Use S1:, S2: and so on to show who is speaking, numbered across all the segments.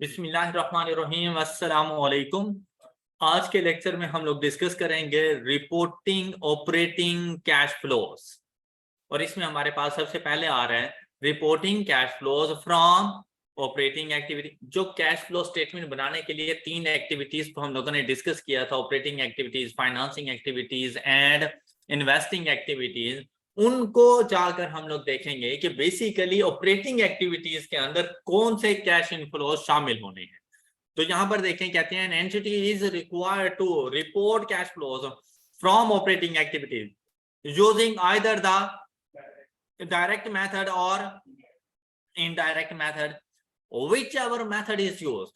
S1: बिस्मिल्लाहिर्रहमानिर्रहीम अस्सलामु अलैकुम। आज के लेक्चर में हम लोग डिस्कस करेंगे रिपोर्टिंग ऑपरेटिंग कैश फ्लोज। और इसमें हमारे पास सबसे पहले आ रहा है reporting cash flows from operating activity. जो कैश फ्लो स्टेटमेंट बनाने के लिए तीन एक्टिविटीज को हम लोगों ने डिस्कस किया था, operating activities, financing activities and investing activities. उनको जाकर हम लोग देखेंगे कि बेसिकली ऑपरेटिंग एक्टिविटीज के अंदर कौन से कैश इनफ्लोज शामिल होने हैं। तो यहां पर देखें, कहते हैं entity is required to report cash flows from operating activities using either the direct method or indirect method, whichever method is used.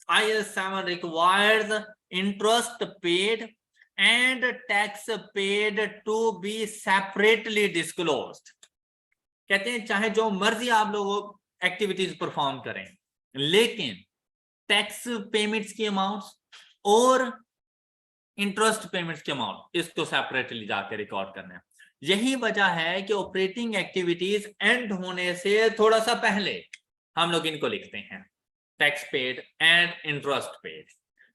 S1: IAS 7 requires interest paid and tax paid to be separately disclosed. कहते हैं चाहे जो मर्जी आप लोग activities perform करें, लेकिन tax payments की अमाउंट्स और इंटरेस्ट पेमेंट्स के अमाउंट इसको सेपरेटली जाकर रिकॉर्ड करना है। यही वजह है कि ऑपरेटिंग एक्टिविटीज एंड होने से थोड़ा सा पहले हम लोग इनको लिखते हैं, tax paid and interest paid.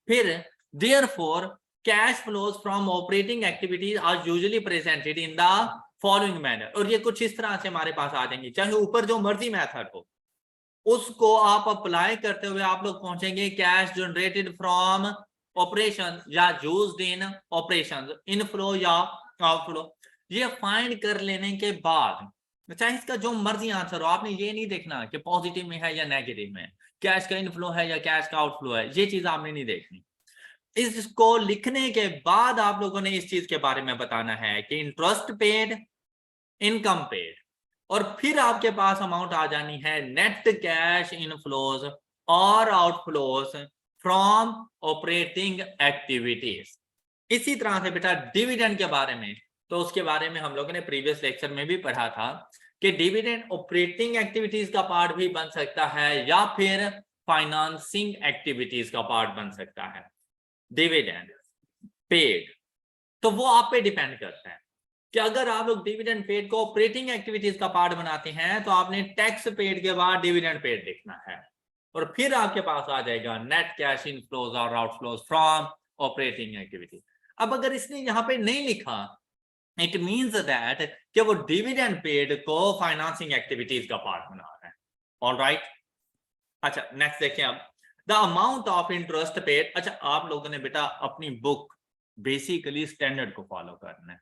S1: फिर therefore cash flows from operating activities are usually presented in the following manner. और ये कुछ इस तरह से हमारे पास आ जाएंगे, चाहे ऊपर जो मर्जी मेथड हो उसको आप अप्लाई करते हुए आप लोग पहुंचेंगे कैश जनरेटेड फ्रॉम ऑपरेशन या यूज्ड इन ऑपरेशंस, इनफ्लो या आउटफ्लो। ये फाइंड कर लेने के बाद चाहे इसका जो मर्जी आंसर हो, आपने ये नहीं देखना कि पॉजिटिव में है या नेगेटिव में, कैश का इनफ्लो है या कैश का आउटफ्लो है, ये चीज आपने नहीं देखनी। इसको लिखने के बाद आप लोगों ने इस चीज के बारे में बताना है कि इंटरेस्ट पेड, इनकम पेड, और फिर आपके पास अमाउंट आ जानी है नेट कैश इनफ्लोज और आउटफ्लोज फ्रॉम ऑपरेटिंग एक्टिविटीज। इसी तरह से बेटा डिविडेंड के बारे में, तो उसके बारे में हम लोगों ने प्रीवियस लेक्चर में भी पढ़ा था कि डिविडेंड ऑपरेटिंग एक्टिविटीज का पार्ट भी बन सकता है या फिर फाइनेंसिंग एक्टिविटीज का पार्ट बन सकता है। डिविडेंड पेड तो वो आप पे डिपेंड करता है कि अगर आप लोग डिविडेंड पेड को ऑपरेटिंग एक्टिविटीज का पार्ट बनाते हैं तो आपने टैक्स पेड के बाद डिविडेंड पेड लिखना है, और फिर आपके पास आ जाएगा नेट कैश इनफ्लोज और आउटफ्लोज फ्रॉम ऑपरेटिंग एक्टिविटी। अब अगर इसने यहाँ पे नहीं लिखा, इट मींस दैट कि वो डिविडेंड पेड को फाइनेंसिंग एक्टिविटीज का पार्ट बना रहा है। ऑलराइट, अच्छा नेक्स्ट देखें अब the amount of interest paid. अच्छा, आप लोगों ने बेटा अपनी बुक बेसिकली स्टैंडर्ड को फॉलो करना है,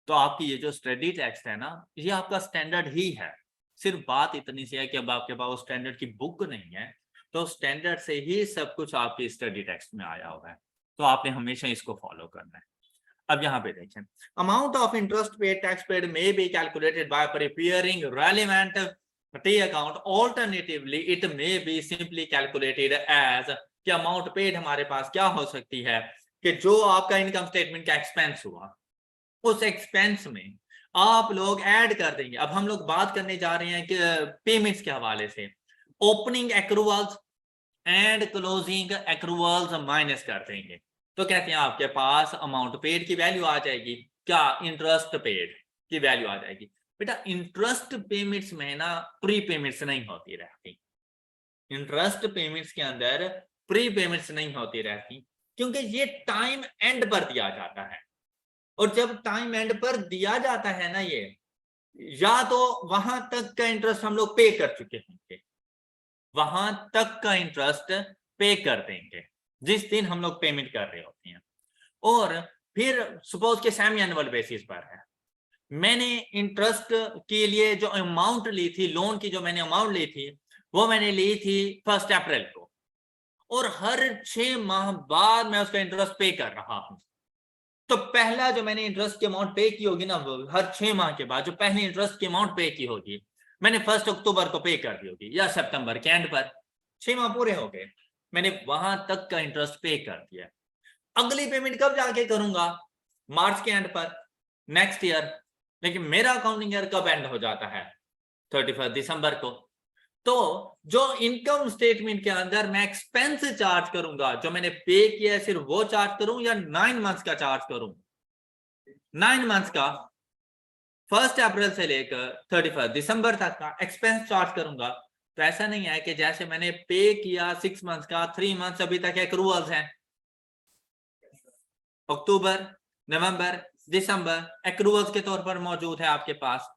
S1: तो आपकी ये जो स्टडी टेक्स्ट है ना, ये आपका स्टैंडर्ड ही है। सिर्फ बात इतनी सी है कि अब आपके पास स्टैंडर्ड की बुक नहीं है, तो स्टैंडर्ड से ही सब कुछ आपकी स्टडी टेक्स्ट में आया हुआ है, तो आपने हमेशा इसको फॉलो करना है। अब यहाँ पे देखें, amount of interest paid, tax paid may be calculated by preparing relevant T account, alternatively it may be simply calculated as. कि अमाउंट पेड हमारे पास क्या हो सकती है कि जो आपका इनकम स्टेटमेंट का एक्सपेंस हुआ, उस एक्सपेंस में आप लोग ऐड कर देंगे। अब हम लोग बात करने जा रहे हैं कि पेमेंट्स के हवाले से ओपनिंग एक्रूवल्स एंड क्लोजिंग एक्रूवल्स माइनस कर देंगे, तो कहते हैं आपके पास अमाउंट पेड की वैल्यू आ जाएगी, क्या इंटरेस्ट पेड की वैल्यू आ जाएगी। बेटा इंटरेस्ट पेमेंट्स में ना प्री पेमेंट्स नहीं होती रहती, इंटरेस्ट पेमेंट्स के अंदर प्री पेमेंट्स नहीं होती रहती, क्योंकि ये टाइम एंड पर दिया जाता है। और जब टाइम एंड पर दिया जाता है ना, ये या तो वहां तक का इंटरेस्ट हम लोग पे कर चुके होंगे, वहां तक का इंटरेस्ट पे कर देंगे जिस दिन हम लोग पेमेंट कर रहे होते हैं। और फिर सपोज के सेमी एनुअल बेसिस पर है, मैंने इंटरेस्ट के लिए जो अमाउंट ली थी, लोन की जो मैंने अमाउंट ली थी, वो मैंने ली थी 1 अप्रैल को, और हर 6 माह बाद मैं उसका इंटरेस्ट पे कर रहा हूं। तो पहला जो मैंने इंटरेस्ट की अमाउंट पे की होगी ना, हर 6 माह के बाद जो पहले इंटरेस्ट की अमाउंट पे की होगी, मैंने 1 अक्टूबर को पे कर दी होगी या सितंबर के एंड पर, 6 माह पूरे हो गए, मैंने वहां तक का इंटरेस्ट पे कर दिया। अगली पेमेंट कब जाके करूंगा? मार्च के एंड पर, नेक्स्ट ईयर। लेकिन मेरा अकाउंटिंग ईयर कब एंड हो जाता है? 31 दिसंबर को। तो जो इनकम स्टेटमेंट के अंदर मैं एक्सपेंस चार्ज करूंगा, जो मैंने पे किया है, सिर्फ वो चार्ज करूं या 9 मंथ्स का चार्ज करूं? 9 मंथ्स का, 1 अप्रैल से लेकर 31 दिसंबर तक का एक्सपेंस चार्ज करूंगा, तो ऐसा नहीं है कि जैसे मैंने पे किया 6 मंथ्स का, 3 मंथ्स अभी तक एक्रूवल्स हैं, अक्टूबर, नवंबर, दिसंबर एक्रूवल्स के तौर पर मौजूद है आपके पास।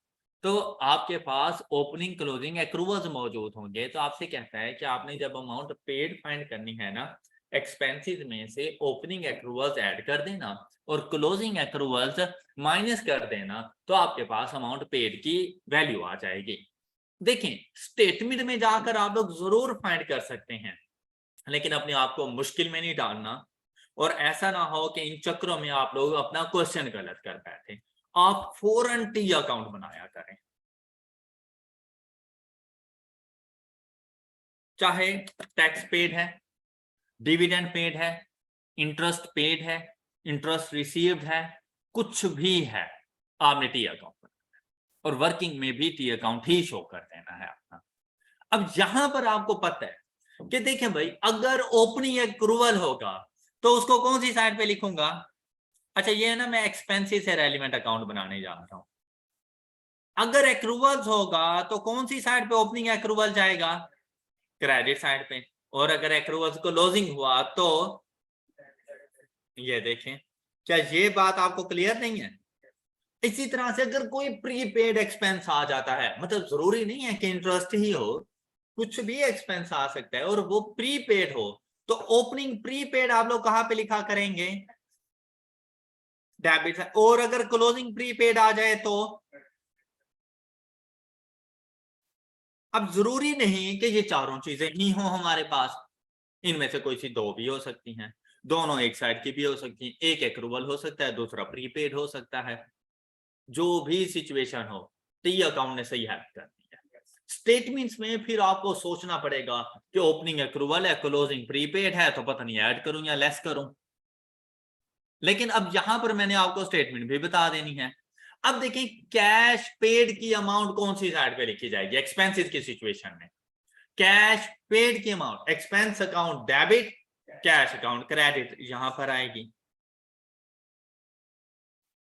S1: तो आपके पास ओपनिंग क्लोजिंग एक्रूवल्स मौजूद होंगे। तो आपसे कहता है कि आपने जब अमाउंट पेड फाइंड करनी है ना, एक्सपेंसेस में से ओपनिंग एक्रूवल्स ऐड कर देना और क्लोजिंग एक्रूवल्स माइनस कर देना, तो आपके पास अमाउंट पेड की वैल्यू आ जाएगी। देखें, स्टेटमेंट में जाकर आप लोग जरूर फाइंड कर सकते हैं, लेकिन अपने आप को मुश्किल में नहीं डालना, और ऐसा ना हो कि इन चक्रों में आप लोग अपना क्वेश्चन गलत कर बैठे। आप फौरन टी अकाउंट बनाया करें, चाहे टैक्स पेड है, डिविडेंड पेड है, इंटरेस्ट पेड है, इंटरेस्ट रिसीव्ड है, कुछ भी है, आपने टी अकाउंट बनाना है और वर्किंग में भी टी अकाउंट ही शो कर देना है अपना। अब यहां पर आपको पता है कि देखें भाई, अगर ओपनिंग एक्रूवल होगा तो उसको कौन सी साइड पे लिखूंगा? अच्छा, ये है ना, मैं एक्सपेंसेस से रेलिवेंट अकाउंट बनाने जा रहा हूं। अगर एक्रूवल्स होगा तो कौन सी साइड पे ओपनिंग एक्रूवल जाएगा? क्रेडिट साइड पे। और अगर एक्रूवल्स को क्लोजिंग हुआ तो ये देखें, क्या ये बात आपको क्लियर नहीं है? इसी तरह से अगर कोई प्रीपेड एक्सपेंस आ जाता है, मतलब जरूरी नहीं है कि इंटरेस्ट ही हो, कुछ भी एक्सपेंस आ सकता है और वो प्रीपेड हो, तो ओपनिंग प्रीपेड आप लोग कहां पे लिखा करेंगे? डेबिट। और अगर क्लोजिंग प्रीपेड आ जाए तो? अब जरूरी नहीं कि ये चारों चीजें ही हो हमारे पास, इनमें से कोई सी दो भी हो सकती हैं, दोनों एक साइड की भी हो सकती हैं, एक एक्रूवल हो सकता है, दूसरा प्रीपेड हो सकता है। जो भी सिचुएशन हो, टी अकाउंट ने सही हेल्प करनी है। स्टेटमेंट्स में फिर आपको सोचना पड़ेगा कि ओपनिंग एक्रूवल है, क्लोजिंग प्रीपेड है, तो पता नहीं ऐड करूं या लेस करूं। लेकिन अब यहां पर मैंने आपको स्टेटमेंट भी बता देनी है। अब देखिए, कैश पेड की अमाउंट कौन सी साइड पे लिखी जाएगी एक्सपेंसेस की सिचुएशन में? कैश पेड की amount expense account debit, cash account credit यहां पर आएगी।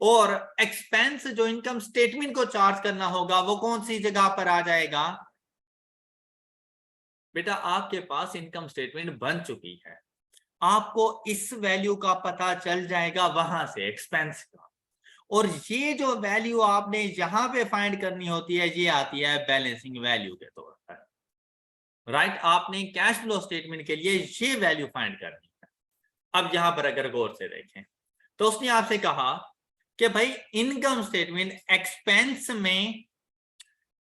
S1: और एक्सपेंस जो इनकम स्टेटमेंट को चार्ज करना होगा वो कौन सी जगह पर आ जाएगा? बेटा, आपके पास इनकम स्टेटमेंट बन चुकी है, आपको इस वैल्यू का पता चल जाएगा वहां से, एक्सपेंस का। और ये जो वैल्यू आपने यहां पे फाइंड करनी होती है, ये आती है बैलेंसिंग वैल्यू के तौर पर। राइट, आपने कैश फ्लो स्टेटमेंट के लिए ये वैल्यू फाइंड करनी है। अब यहां पर अगर गौर से देखें तो उसने आपसे कहा कि भाई इनकम स्टेटमेंट एक्सपेंस में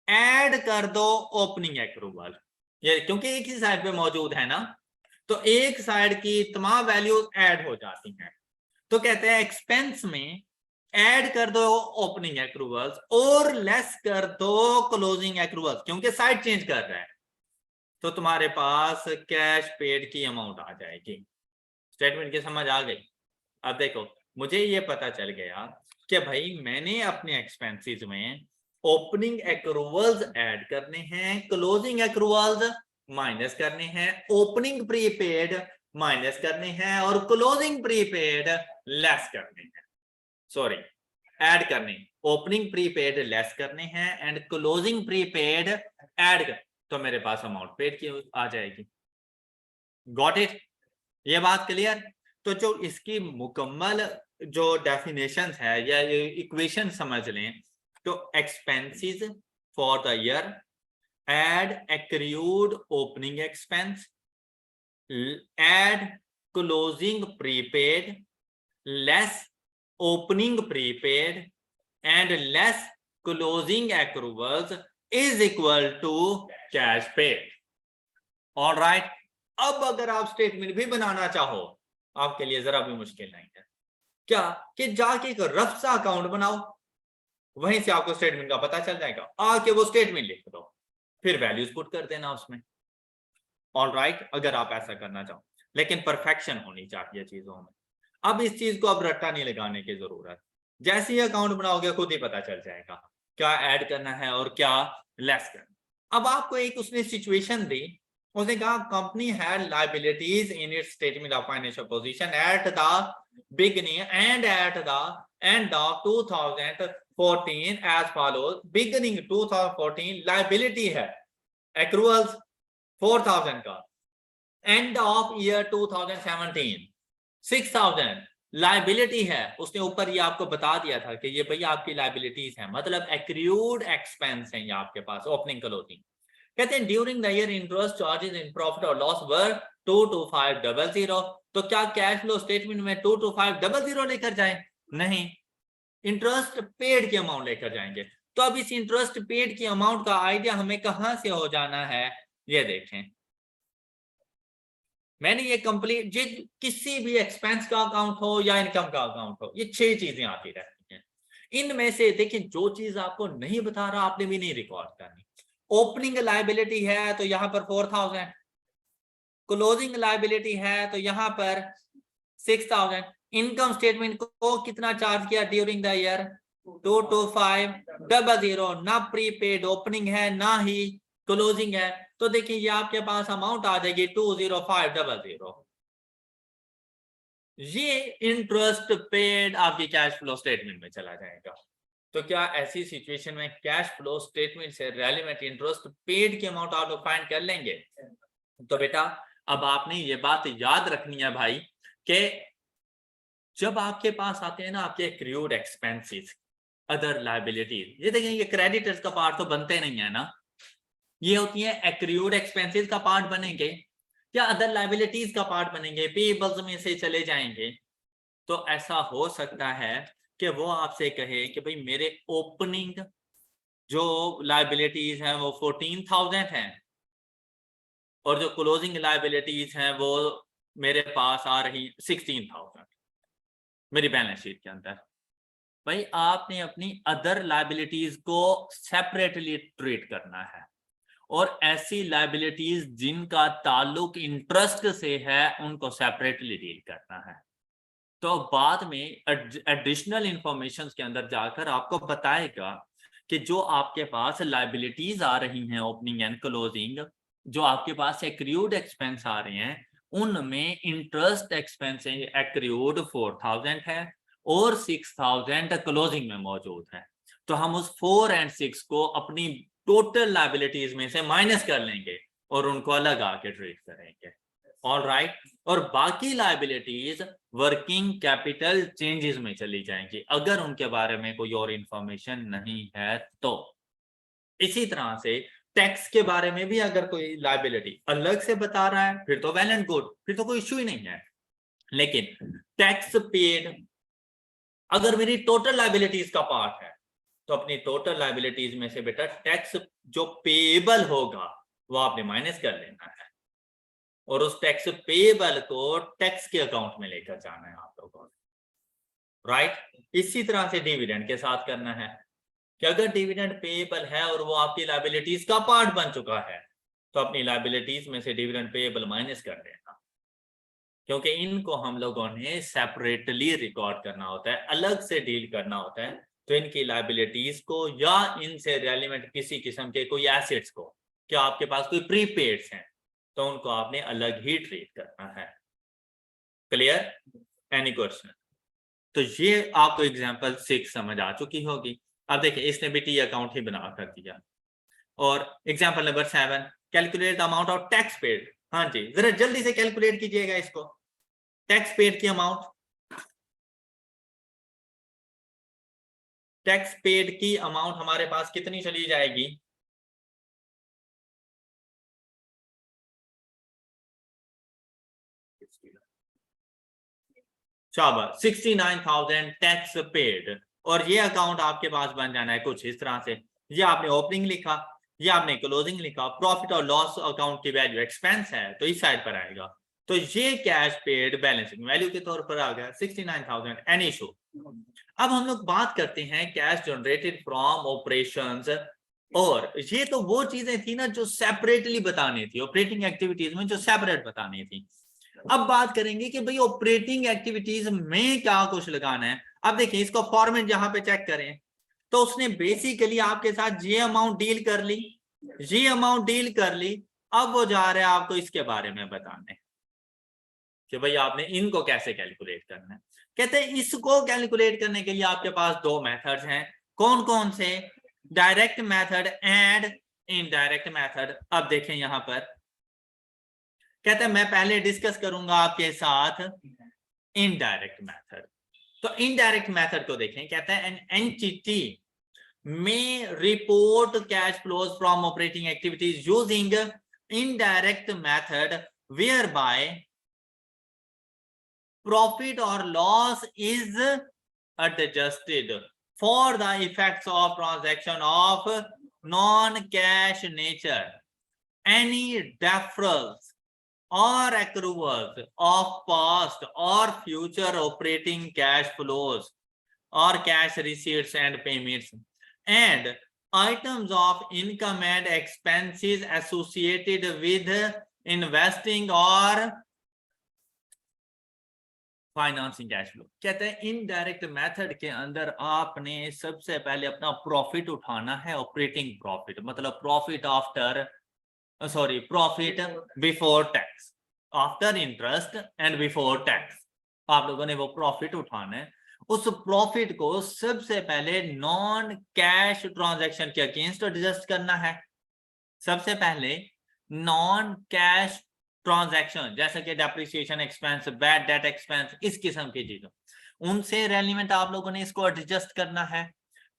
S1: ऐड कर दो ओपनिंग एक्रूवल। ये क्योंकि एक ही साइड पे मौजूद है ना, तो एक साइड की तमाम वैल्यूज ऐड हो जाती हैं। तो कहते हैं एक्सपेंस में ऐड कर दो ओपनिंग एक्रूवल्स और लेस कर दो क्लोजिंग एक्रूवल्स, क्योंकि साइड चेंज कर रहा है। तो तुम्हारे पास कैश पेड की अमाउंट आ जाएगी। स्टेटमेंट की समझ आ गई? अब देखो, मुझे ये पता चल गया कि भाई मैंने अपने एक्सपेंसेस में ओपनिंग एक्रूवल्स ऐड करने हैं, क्लोजिंग एक्रूवल्स माइनस करने हैं, ओपनिंग प्रीपेड माइनस करने हैं और क्लोजिंग प्रीपेड लेस करने हैं। सॉरी, ऐड करने, ओपनिंग प्रीपेड लेस करने हैं एंड क्लोजिंग प्रीपेड ऐड कर, तो मेरे पास अमाउंट पेड की आ जाएगी। Got it? ये बात क्लियर? तो जो इसकी मुकम्मल जो डेफिनेशन है या इक्वेशन समझ लें, तो expenses for the year add accrued opening expense, add closing prepaid, less opening prepaid and less closing accruals is equal to cash paid. All right, अब अगर आप स्टेटमेंट भी बनाना चाहो, आपके लिए जरा भी मुश्किल नहीं है। क्या कि जाके एक रफ सा अकाउंट बनाओ, वहीं से आपको स्टेटमेंट का पता चल जाएगा, आके वो स्टेटमेंट लिख दो, फिर वैल्यूज पुट कर देना उसमें। ऑल राइट, अगर आप ऐसा करना चाहो, लेकिन परफेक्शन होनी चाहिए चीजों में। अब इस चीज को अब रट्टा नहीं लगाने की जरूरत, जैसे ही अकाउंट बनाओगे खुद ही पता चल जाएगा क्या ऐड करना है और क्या लेस करना। अब आपको एक उसने सिचुएशन दी, उसने कहा company had liabilities in its statement of financial position at the beginning and at the end of 2014 as follows. Beginning 2014 liability है, एक्रूअल्स 4000 का, एंड ऑफ ईयर 2017 6000 लाइबिलिटी है, उसने ऊपर ये आपको बता दिया था कि ये भाई आपकी लाइबिलिटीज है, मतलब एक्रूड एक्सपेंस है ये आपके पास ओपनिंग क्लोजिंग। कहते हैं during the year interest charges in profit और लॉस वर 22500। तो क्या कैश फ्लो स्टेटमेंट में 22500 लेकर जाए? नहीं, इंटरेस्ट पेड की अमाउंट लेकर जाएंगे। तो अब इस इंटरेस्ट पेड की अमाउंट का आइडिया हमें कहां से हो जाना है, ये देखें। मैंने ये कंप्लीट किसी भी एक्सपेंस का अकाउंट हो या इनकम का अकाउंट हो, ये 6 चीजें आती रहती हैं। इनमें से देखिए जो चीज आपको नहीं बता रहा आपने भी नहीं रिकॉर्ड करनी। ओपनिंग लायबिलिटी है तो यहां पर 4000, क्लोजिंग लायबिलिटी है तो यहां पर 6000, इनकम स्टेटमेंट को कितना चार्ज किया ड्यूरिंग द ईयर 22500, ना प्रीपेड ओपनिंग है ना ही क्लोजिंग है, तो देखिए ये आपके पास अमाउंट आ जाएगी 20500। ये इंटरेस्ट पेड आपकी कैश फ्लो स्टेटमेंट में चला जाएगा। तो क्या ऐसी सिचुएशन में कैश फ्लो स्टेटमेंट से रेलेवेंट इंटरेस्ट पेड की अमाउंट आप लोग फाइंड कर लेंगे? तो बेटा अब आपने ये बात याद रखनी है भाई कि जब आपके पास आते हैं ना आपके एक्रूड एक्सपेंसेस, अदर लायबिलिटीज, ये देखें ये क्रेडिटर्स का पार्ट तो बनते नहीं है ना, ये होती है एक्रूड एक्सपेंसेस का पार्ट बनेंगे या अदर लायबिलिटीज का पार्ट बनेंगे, पेबल्स में से चले जाएंगे। तो ऐसा हो सकता है कि वो आपसे कहे कि भाई मेरे ओपनिंग जो लायबिलिटीज हैं वो 14000 हैं और जो क्लोजिंग लायबिलिटीज हैं वो मेरे पास आ रही 16000 मेरी बैलेंस शीट के अंदर। भाई आपने अपनी अदर लायबिलिटीज को सेपरेटली ट्रीट करना है और ऐसी लायबिलिटीज जिनका ताल्लुक इंटरेस्ट से है उनको सेपरेटली डील करना है। तो बाद में एडिशनल इंफॉर्मेशन के अंदर जाकर आपको बताएगा कि जो आपके पास लायबिलिटीज आ रही हैं ओपनिंग एंड क्लोजिंग, जो आपके पास एक्रूड एक्सपेंस आ रहे हैं उनमें इंटरेस्ट एक्सपेंस एक्रूड 4000 है और 6000 क्लोजिंग में मौजूद है। तो हम उस 4 और 6 को अपनी टोटल लायबिलिटीज में से माइनस कर लेंगे और उनको अलग आके ट्रीट करेंगे। ऑल राइट, और बाकी लायबिलिटीज वर्किंग कैपिटल चेंजेस में चली जाएंगी अगर उनके बारे में कोई और इंफॉर्मेशन नहीं है तो। इसी तरह से टैक्स के बारे में भी अगर कोई लायबिलिटी अलग से बता रहा है फिर तो वेल एंड गुड, फिर तो कोई इश्यू ही नहीं है। लेकिन टैक्स पेड अगर मेरी टोटल लायबिलिटीज का पार्ट है तो अपनी टोटल लायबिलिटीज में से बेटा टैक्स जो पेएबल होगा वो आपने माइनस कर लेना है और उस टैक्स पेएबल को टैक्स के अकाउंट में लेकर जाना है आप लोगों ने, राइट। इसी तरह से डिविडेंड के साथ करना है कि अगर डिविडेंड पेएबल है और वो आपकी लायबिलिटीज का पार्ट बन चुका है तो अपनी लायबिलिटीज में से डिविडेंड पेएबल माइनस कर देना, क्योंकि इनको हम लोगों ने सेपरेटली रिकॉर्ड करना होता है, अलग से डील करना होता है। तो इनकी लायबिलिटीज को या इनसे रेलिवेंट किसी किस्म के कोई एसेट्स को, क्या आपके पास कोई प्रीपेड्स हैं तो उनको आपने अलग ही ट्रीट करना है। क्लियर? Any question? तो ये आपको एग्जांपल 6 समझ आ चुकी होगी। अब देखिए इसने भी टी अकाउंट ही बना कर दिया। और example number 7, calculate the amount of tax paid. हाँ जी, जरा जल्दी से कैलकुलेट कीजिएगा इसको, टैक्स पेड की अमाउंट। टैक्स पेड की अमाउंट हमारे पास कितनी चली जाएगी? शाबाश, 69,000 टैक्स पेड। और ये अकाउंट आपके पास बन जाना है कुछ इस तरह से, ये आपने ओपनिंग लिखा, ये आपने क्लोजिंग लिखा, प्रॉफिट और लॉस अकाउंट की वैल्यू एक्सपेंस है तो इस साइड पर आएगा। तो ये कैश पेड बैलेंसिंग वैल्यू के तौर पर आ गया 69,000, एनी इशू। अब हम लोग बात करते हैं कैश जनरेटेड फ्रॉम ऑपरेशंस, और ये तो वो चीजें थी ना जो सेपरेटली बतानी थी, ऑपरेटिंग एक्टिविटीज में जो सेपरेट बतानी थी। अब बात करेंगे कि भाई ऑपरेटिंग एक्टिविटीज में क्या कुछ लगाना है। अब देखिए इसको फॉर्मेट जहां पे चेक करें तो उसने बेसिकली आपके साथ ये अमाउंट डील कर ली, ये अमाउंट डील कर ली। अब वो जा रहा है आपको इसके बारे में बताने कि भाई आपने इनको कैसे कैलकुलेट करना है। कहते हैं इसको कैलकुलेट करने के लिए आपके पास 2 मेथड्स हैं। कौन कौन से? Direct method and indirect method. अब देखें यहां पर कहते हैं मैं पहले डिस्कस करूंगा आपके साथ इनडायरेक्ट मेथड। तो इनडायरेक्ट मेथड को देखें, कहते हैं an entity may report cash flows from operating activities using indirect method whereby profit or loss is adjusted for the effects of transaction of non-cash nature. Any deferrals or accruals of past or future operating cash flows or cash receipts and payments and items of income and expenses associated with investing or financing cash flow. कहते हैं indirect method के अंदर आपने सबसे पहले अपना profit उठाना है, ऑपरेटिंग प्रॉफिट, मतलब profit after profit before tax, after interest and before tax. आप लोगों ने वो प्रॉफिट उठाना है। उस प्रॉफिट को सबसे पहले नॉन कैश ट्रांजैक्शन के अगेंस्ट एडजस्ट करना है। सबसे पहले नॉन कैश ट्रांजैक्शन जैसे कि depreciation expense, bad debt expense, इस किस्म की चीजों, उनसे रेलिवेंट आप लोगों ने इसको एडजस्ट करना है।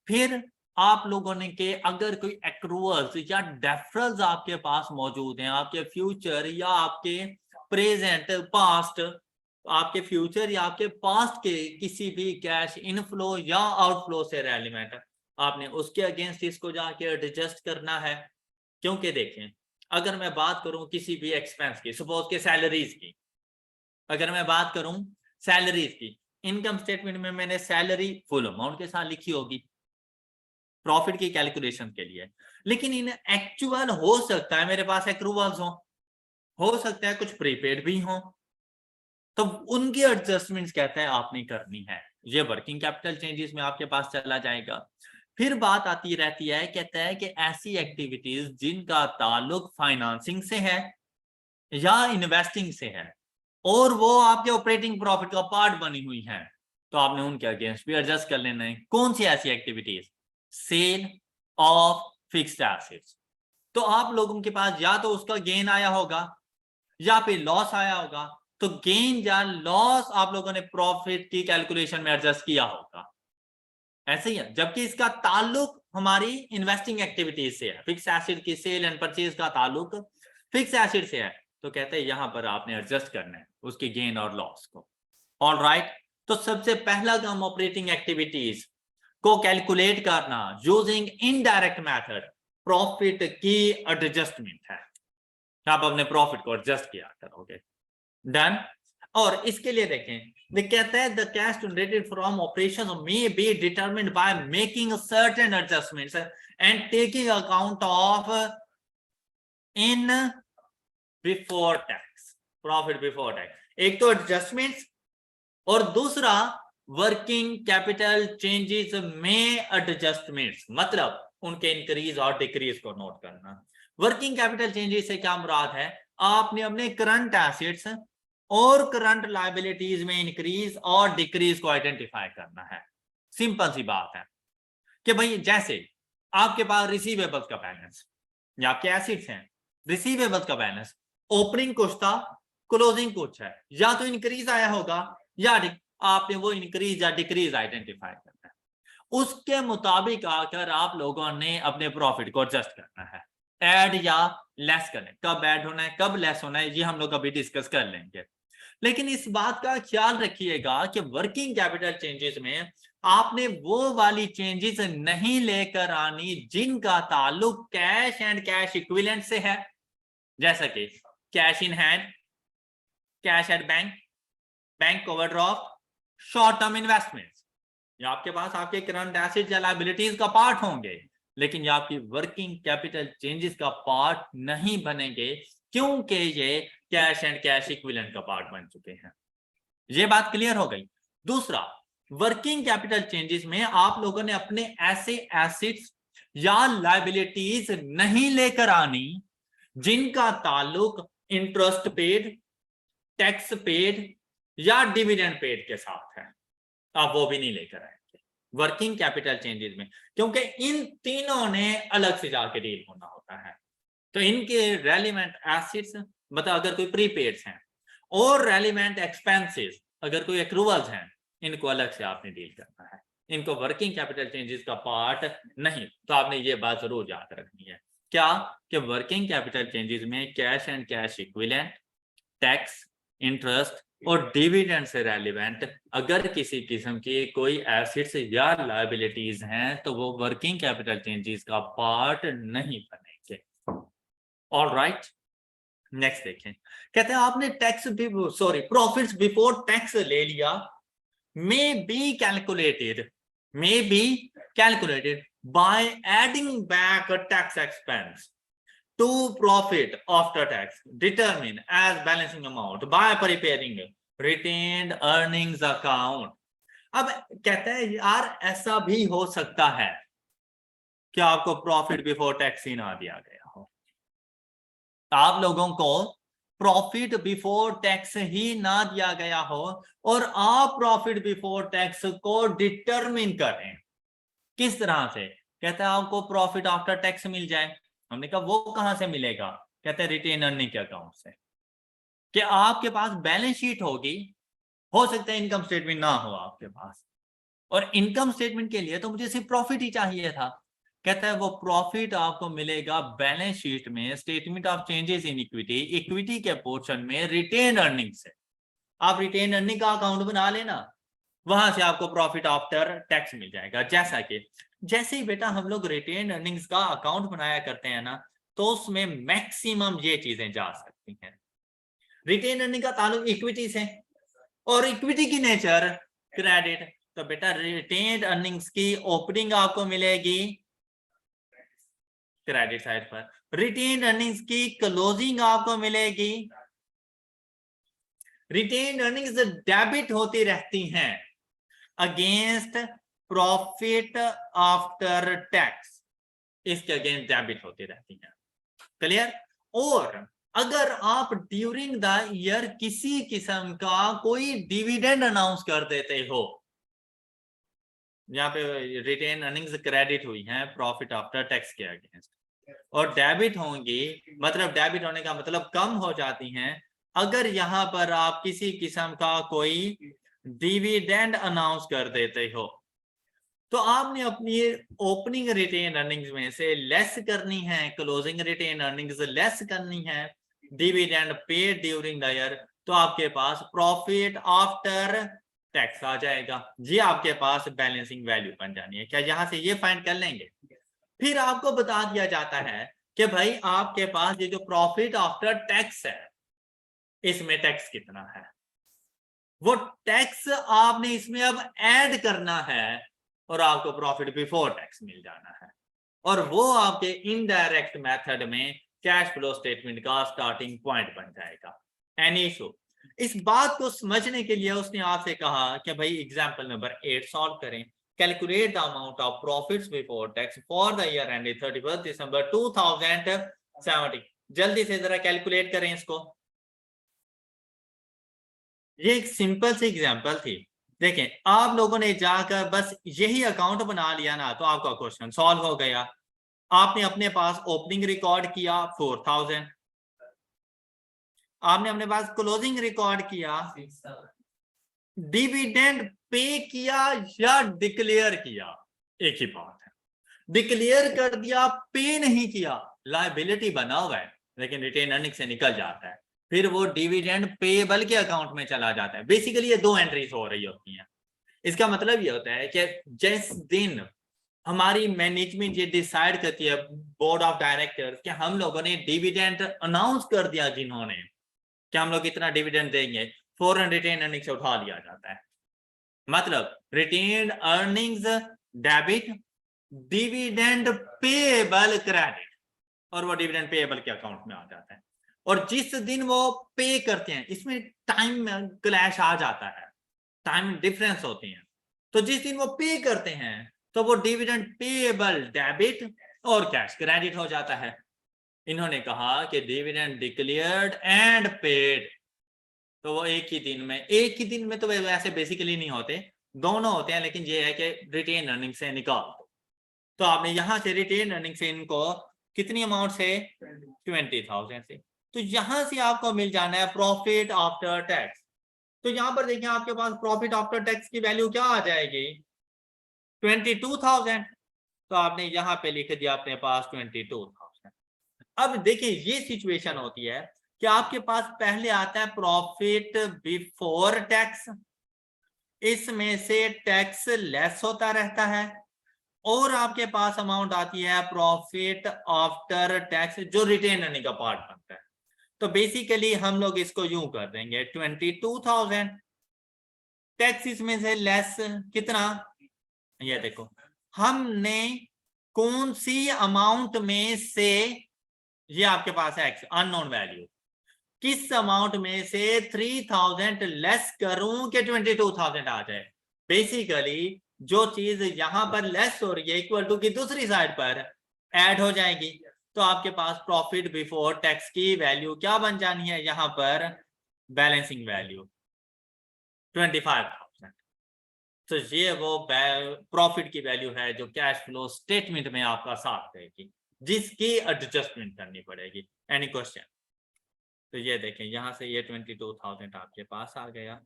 S1: फिर आप लोगों ने के अगर कोई एक्रूअल्स या डेफरल्स आपके पास मौजूद हैं, आपके फ्यूचर या आपके प्रेजेंट पास्ट, आपके फ्यूचर या आपके पास्ट के किसी भी कैश इनफ्लो या आउटफ्लो से रेलिवेंट, आपने उसके अगेंस्ट इसको जाके एडजस्ट करना है। क्योंकि देखें, अगर मैं बात करूं किसी भी एक्सपेंस की, सपोज के सैलरीज की, अगर मैं बात करूं सैलरीज की, इनकम स्टेटमेंट में मैंने सैलरी फुल अमाउंट के साथ लिखी होगी प्रॉफिट की कैलकुलेशन के लिए, लेकिन इन एक्चुअल हो सकता है मेरे पास एक्रूवल्स हो सकता है कुछ प्रीपेड भी हो, तो उनकी एडजस्टमेंट्स कहते हैं आपने करनी है। ये वर्किंग कैपिटल चेंजेस में आपके पास चला जाएगा। फिर बात आती रहती है, कहता है कि ऐसी एक्टिविटीज जिनका ताल्लुक फाइनेंसिंग से है या इन्वेस्टिंग से है और वो आपके ऑपरेटिंग प्रॉफिट का पार्ट बनी हुई है, तो आपने उनके अगेंस्ट भी एडजस्ट कर लेना है। कौन सी ऐसी activities? Sale of fixed assets. तो आप लोगों के पास या तो उसका गेन आया होगा या फिर लॉस आया होगा, तो गेन या लॉस आप लोगों ने प्रॉफिट की कैलकुलेशन में एडजस्ट किया होगा, ऐसे ही है। जबकि इसका ताल्लुक हमारी इन्वेस्टिंग एक्टिविटीज से है, फिक्स एसेट की सेल एंड परचेज का ताल्लुक फिक्स एसेट से है, तो कहते हैं यहां पर आपने एडजस्ट करना है उसके गेन और लॉस को। ऑलराइट, तो सबसे पहला काम ऑपरेटिंग एक्टिविटीज को कैलकुलेट करना यूजिंग इनडायरेक्ट मेथड, प्रॉफिट की एडजस्टमेंट है। आप अपने प्रॉफिट को एडजस्ट किया करोगे। डन। और इसके लिए देखें, कहता है the cash generated from operations may be determined by making certain adjustments and taking account of in before tax, profit before tax. एक तो एडजस्टमेंट्स और दूसरा वर्किंग कैपिटल चेंजेस में एडजस्टमेंट्स, मतलब उनके इंक्रीज और डिक्रीज को नोट करना। वर्किंग कैपिटल चेंजेस से क्या मुराद है? आपने अपने करंट एसेट्स और करंट लायबिलिटीज में इंक्रीज और डिक्रीज को आइडेंटिफाई करना है। सिंपल सी बात है कि भाई जैसे आपके पास रिसीवेबल्स का बैलेंस या आपके एसेट्स हैं, रिसीवेबल्स का बैलेंस ओपनिंग कुछ था, क्लोजिंग कुछ है, या तो इंक्रीज आया होगा या आपने वो इंक्रीज या डिक्रीज आइडेंटिफाई करना है। उसके मुताबिक आकर आप लोगों ने अपने प्रॉफिट को एडजस्ट करना है, ऐड या लेस करना है। कब ऐड होना है, कब लेस होना है, ये हम लोग अभी डिस्कस कर लेंगे। लेकिन इस बात का ख्याल रखिएगा कि वर्किंग कैपिटल चेंजेस में आपने वो वाली चेंजेस नहीं लेकर आनी जिनका ताल्लुक कैश एंड कैश इक्विवेलेंट से है, जैसा कि cash in hand, cash at bank, bank overdraft, short term investments. ये आपके पास आपके करंट एसेट्स या लायबिलिटीज का पार्ट होंगे, लेकिन ये आपकी वर्किंग कैपिटल चेंजेस का पार्ट नहीं बनेंगे, क्योंकि ये कैश एंड कैश इक्विवेलेंट का पार्ट बन चुके हैं। ये बात क्लियर हो गई। दूसरा, वर्किंग कैपिटल चेंजेस में आप लोगों ने अपने ऐसे एसेट्स या लायबिलिटीज नहीं लेकर आनी जिनका ताल्लुक इंटरेस्ट पेड, टैक्स पेड या डिविडेंड पेड के साथ है, आप वो भी नहीं लेकर आएंगे। वर्किंग कैपिटल चेंजेस में, क्योंकि इन तीनों ने अलग से जाके डील होना होता है। तो इनके रेलिवेंट एसेट्स मतलब अगर कोई प्रीपेड्स हैं और रेलिवेंट एक्सपेंसेस अगर कोई एक्रूवल्स हैं, इनको अलग से आपने डील करना है, इनको वर्किंग कैपिटल चेंजेस का पार्ट नहीं। तो आपने ये बात जरूर याद रखनी है क्या कि वर्किंग कैपिटल चेंजेस में cash and cash equivalent, tax, interest और डिविडेंड से रेलिवेंट अगर किसी किस्म की कोई एसेट्स या लायबिलिटीज हैं तो वो वर्किंग कैपिटल चेंजेस का पार्ट नहीं बनेंगे। ऑलराइट, नेक्स्ट देखें, कहते हैं आपने टैक्स प्रॉफिट्स बिफोर टैक्स ले लिया, may be calculated by adding back a tax expense to profit after tax determined as balancing amount by preparing retained earnings account। अब कहते हैं यार ऐसा भी हो सकता है कि आपको प्रॉफिट बिफोर टैक्स ही ना दिया गया हो, आप लोगों को प्रॉफिट बिफोर टैक्स ही ना दिया गया हो और आप प्रॉफिट बिफोर टैक्स को डिटरमिन करें किस तरह से। कहते हैं आपको प्रॉफिट आफ्टर टैक्स मिल जाए, हमने कहा वो कहां से मिलेगा, कहते हैं रिटेन अर्निंग के अकाउंट से, कि आपके पास बैलेंस शीट होगी, हो सकता है इनकम स्टेटमेंट ना हो आपके पास, और इनकम स्टेटमेंट के लिए तो मुझे सिर्फ प्रॉफिट ही चाहिए था। कहता है वो प्रॉफिट आपको मिलेगा बैलेंस शीट में statement of changes in equity, equity के पोर्शन में रिटेन अर्निंग से। आप रिटेन अर्निंग का अकाउंट बना लेना, वहां से आपको प्रॉफिट आफ्टर टैक्स मिल जाएगा। जैसा कि जैसे ही बेटा हम लोग रिटेन अर्निंग्स का अकाउंट बनाया करते हैं ना, तो उसमें मैक्सिमम ये चीजें जा सकती हैं। रिटेन अर्निंग का ताल्लुक इक्विटी से और इक्विटी की नेचर क्रेडिट, तो बेटा रिटेन अर्निंग्स की ओपनिंग आपको मिलेगी क्रेडिट साइड पर, रिटेन अर्निंग्स की क्लोजिंग आपको मिलेगी, रिटेन अर्निंग्स डेबिट होती रहती हैं अगेंस्ट प्रॉफिट आफ्टर टैक्स, इसके अगेंस्ट डेबिट होती रहती हैं। क्लियर। और अगर आप ड्यूरिंग द ईयर किसी किस्म का कोई डिविडेंड अनाउंस कर देते हो, यहाँ पे रिटेन अर्निंग्स क्रेडिट हुई हैं प्रॉफिट आफ्टर टैक्स के अगेंस्ट, और डेबिट होंगी, मतलब डेबिट होने का मतलब कम हो जाती हैं अगर यहां पर आप किसी किस्म का कोई डिविडेंड अनाउंस कर देते हो, तो आपने अपनी ओपनिंग रिटेन अर्निंग्स में से लेस करनी है, क्लोजिंग रिटेन अर्निंग्स लेस करनी है, dividend paid during the year, तो आपके पास प्रॉफिट आफ्टर टैक्स आ जाएगा, ये आपके पास बैलेंसिंग वैल्यू बन जानी है। क्या यहां से ये फाइंड कर लेंगे? फिर आपको बता दिया जाता है कि भाई आपके पास ये जो प्रॉफिट आफ्टर टैक्स है इसमें टैक्स कितना है, वो टैक्स आपने इसमें अब ऐड करना है और आपको प्रॉफिट बिफोर टैक्स मिल जाना है, और वो आपके इनडायरेक्ट मेथड में कैश फ्लो स्टेटमेंट का स्टार्टिंग पॉइंट बन जाएगा। Any issue? इस बात को समझने के लिए उसने आपसे कहा कि भाई एग्जांपल नंबर 8 सॉल्व करें। Calculate the amount of profits before tax for the year ended 31 दिसंबर 2017। जल्दी से जरा कैलकुलेट करें इसको। ये एक सिंपल सी एग्जांपल थी। देखें, आप लोगों ने जाकर बस यही अकाउंट बना लिया ना तो आपका क्वेश्चन सॉल्व हो गया। आपने अपने पास ओपनिंग रिकॉर्ड किया 4000, आपने अपने पास क्लोजिंग रिकॉर्ड किया, डिविडेंड पे किया या डिक्लेयर किया, एक ही बात है। डिक्लेयर कर दिया, पे नहीं किया, लायबिलिटी बना हुआ है लेकिन रिटेन अर्निंग से निकल जाता है, फिर वो डिविडेंड पेएबल के अकाउंट में चला जाता है। बेसिकली ये दो एंट्रीज हो रही होती हैं। इसका मतलब ये होता है कि जिस दिन हमारी मैनेजमेंट ये डिसाइड करती है, बोर्ड ऑफ डायरेक्टर्स, कि हम लोगों ने डिविडेंड अनाउंस कर दिया जिन्होंने कि हम लोग इतना डिविडेंड देंगे, फौरन रिटेन अर्निंग से उठा लिया जाता है। मतलब retained earnings debit, dividend payable credit, और वो डिविडेंड पेएबल के अकाउंट में आ जाता है। और जिस दिन वो पे करते हैं, इसमें टाइम क्लैश आ जाता है, टाइम डिफरेंस होती है, तो जिस दिन वो पे करते हैं तो वो डिविडेंड पेएबल डेबिट और कैश क्रेडिट हो जाता है। इन्होंने कहा कि डिविडेंड डिक्लेयर्ड एंड पेड, तो वो एक ही दिन में तो वैसे बेसिकली नहीं होते, दोनों होते हैं, लेकिन ये है कि रिटेन अर्निंग से निकाल दो। तो आपने यहां से रिटेन अर्निंग से इनको कितनी अमाउंट से 20,000 से, तो यहां से आपको मिल जाना है प्रॉफिट आफ्टर टैक्स। तो यहां पर देखिए आपके पास प्रॉफिट आफ्टर टैक्स की वैल्यू क्या आ जाएगी 22,000। तो आपने यहां पे लिख दिया अपने पास 22,000। अब देखिए ये सिचुएशन होती है कि आपके पास पहले आता है प्रॉफिट बिफोर टैक्स, इसमें से टैक्स लेस होता रहता है, और आपके पास अमाउंट आती है प्रॉफिट आफ्टर टैक्स जो रिटेन अर्निंग का पार्ट बनता है। तो बेसिकली हम लोग इसको यूं कर देंगे 22,000, टैक्स इसमें से लेस कितना, ये देखो हमने कौन सी अमाउंट में से, ये आपके पास है एक्स अननोन वैल्यू, किस अमाउंट में से 3,000 लेस करूं कि 22,000 आ जाए। बेसिकली जो चीज यहां पर लेस हो रही है इक्वल टू की दूसरी साइड पर ऐड हो जाएगी। तो आपके पास प्रॉफिट बिफोर टैक्स की वैल्यू क्या बन जानी है यहां पर, बैलेंसिंग वैल्यू 25,000। तो ये वो प्रॉफिट की वैल्यू है जो कैश फ्लो स्टेटमेंट में आपका साथ देगी, जिसकी एडजस्टमेंट करनी पड़ेगी। Any question? तो ये देखें यहां से ये 22,000 आपके पास आ गया,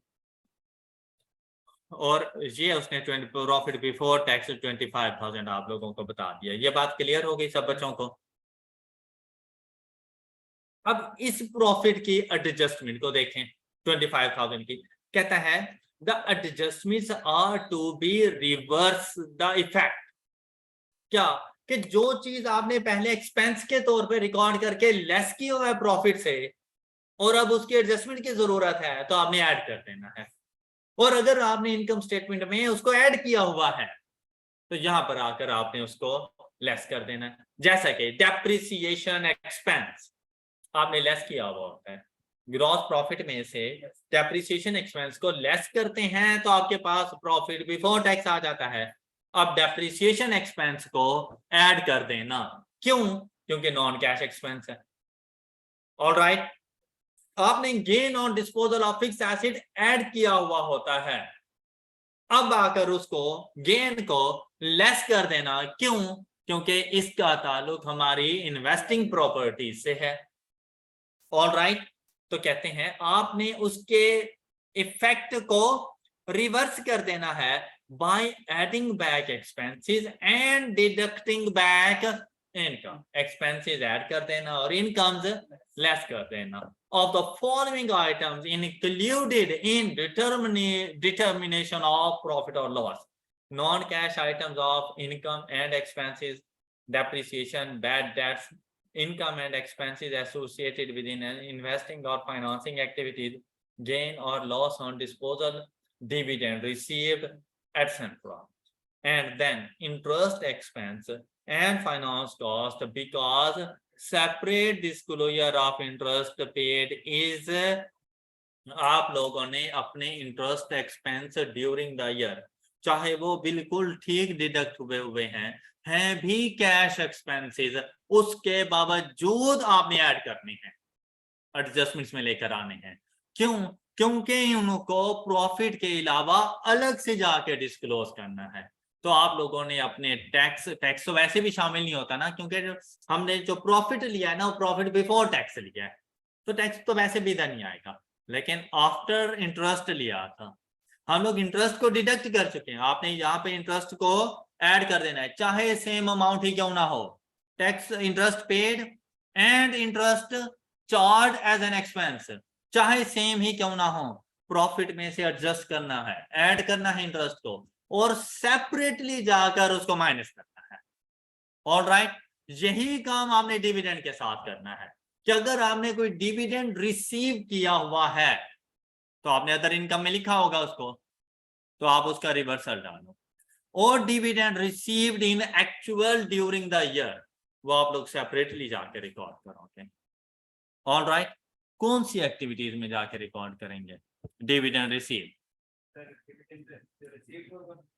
S1: और ये उसने प्रॉफिट बिफोर टैक्स 25,000 आप लोगों को बता दिया। ये बात क्लियर हो गई सब बच्चों को? अब इस प्रॉफिट की एडजस्टमेंट को देखें 25,000 की, कहता है the adjustments are to be reverse the effect. क्या कि जो चीज आपने पहले एक्सपेंस के तौर पे रिकॉर्ड करके लेस की हुआ है प्रॉफिट से, और अब उसकी एडजस्टमेंट की जरूरत है, तो आपने ऐड कर देना है। और अगर आपने इनकम स्टेटमेंट में उसको ऐड किया हुआ है, तो यहां पर आकर आपने उसको लेस कर देना है। जैसा कि डेप्रिसिएशन एक्सपेंस आपने लेस किया हुआ होता है, ग्रॉस प्रॉफिट में से डेप्रिसिएशन एक्सपेंस को लेस करते हैं तो आपके पास प्रॉफिट बिफोर टैक्स आ जाता है। अब डेप्रिसिएशन एक्सपेंस को ऐड कर देना, क्यों? क्योंकि नॉन कैश एक्सपेंस है। ऑलराइट, आपने gain on disposal of fix asset add किया हुआ होता है, अब आकर उसको गेन को लेस कर देना, क्यों? क्योंकि इसका ताल्लुक हमारी इन्वेस्टिंग प्रॉपर्टीज से है। ऑलराइट, तो कहते हैं आपने उसके इफेक्ट को रिवर्स कर देना है by adding back expenses and deducting back income. Expenses add कर देना और इनकम्स लेस कर देना। Of the following items included in determination of profit और loss, non cash items of income and expenses, depreciation, bad debts, income and expenses associated with investing or financing activities, gain or loss on disposal, dividend received, etc. And then interest expense and finance cost, because separate disclosure of interest paid is आप लोगों ने अपने interest expense during the year, चाहे वो बिल्कुल ठीक deduct हुए हैं भी कैश एक्सपेंसेस, उसके बावजूद आपने ऐड करने हैं, एडजस्टमेंट्स में लेकर आने हैं। क्यों? क्योंकि उनको प्रॉफिट के अलावा अलग से जाके डिस्क्लोज करना है। तो आप लोगों ने अपने टैक्स तो वैसे भी शामिल नहीं होता ना, क्योंकि हमने जो प्रॉफिट लिया है ना वो प्रॉफिट बिफोर टैक्स लिया है, तो टैक्स तो वैसे भी इधर नहीं आएगा। लेकिन आफ्टर इंटरेस्ट लिया था, हम लोग इंटरेस्ट को डिडक्ट कर चुके हैं, आपने यहाँ पे इंटरेस्ट को ऐड कर देना है, चाहे सेम अमाउंट ही क्यों ना हो। Tax interest paid and interest charge as an expense, चाहे सेम ही क्यों ना हो, प्रॉफिट में से एडजस्ट करना है, ऐड करना है इंटरेस्ट को, और सेपरेटली जाकर उसको माइनस करना है। ऑलराइट, यही काम आपने डिविडेंड के साथ करना है कि अगर आपने कोई डिविडेंड रिसीव किया हुआ है तो आपने अदर इनकम में लिखा होगा उसको, तो आप उसका रिवर्सल डालो। और dividend received in actual during the year, वो आप लोग सेपरेटली जाके रिकॉर्ड करोगे। ऑलराइट, कौन सी एक्टिविटीज में जाके रिकॉर्ड करेंगे डिविडेंड रिसीव?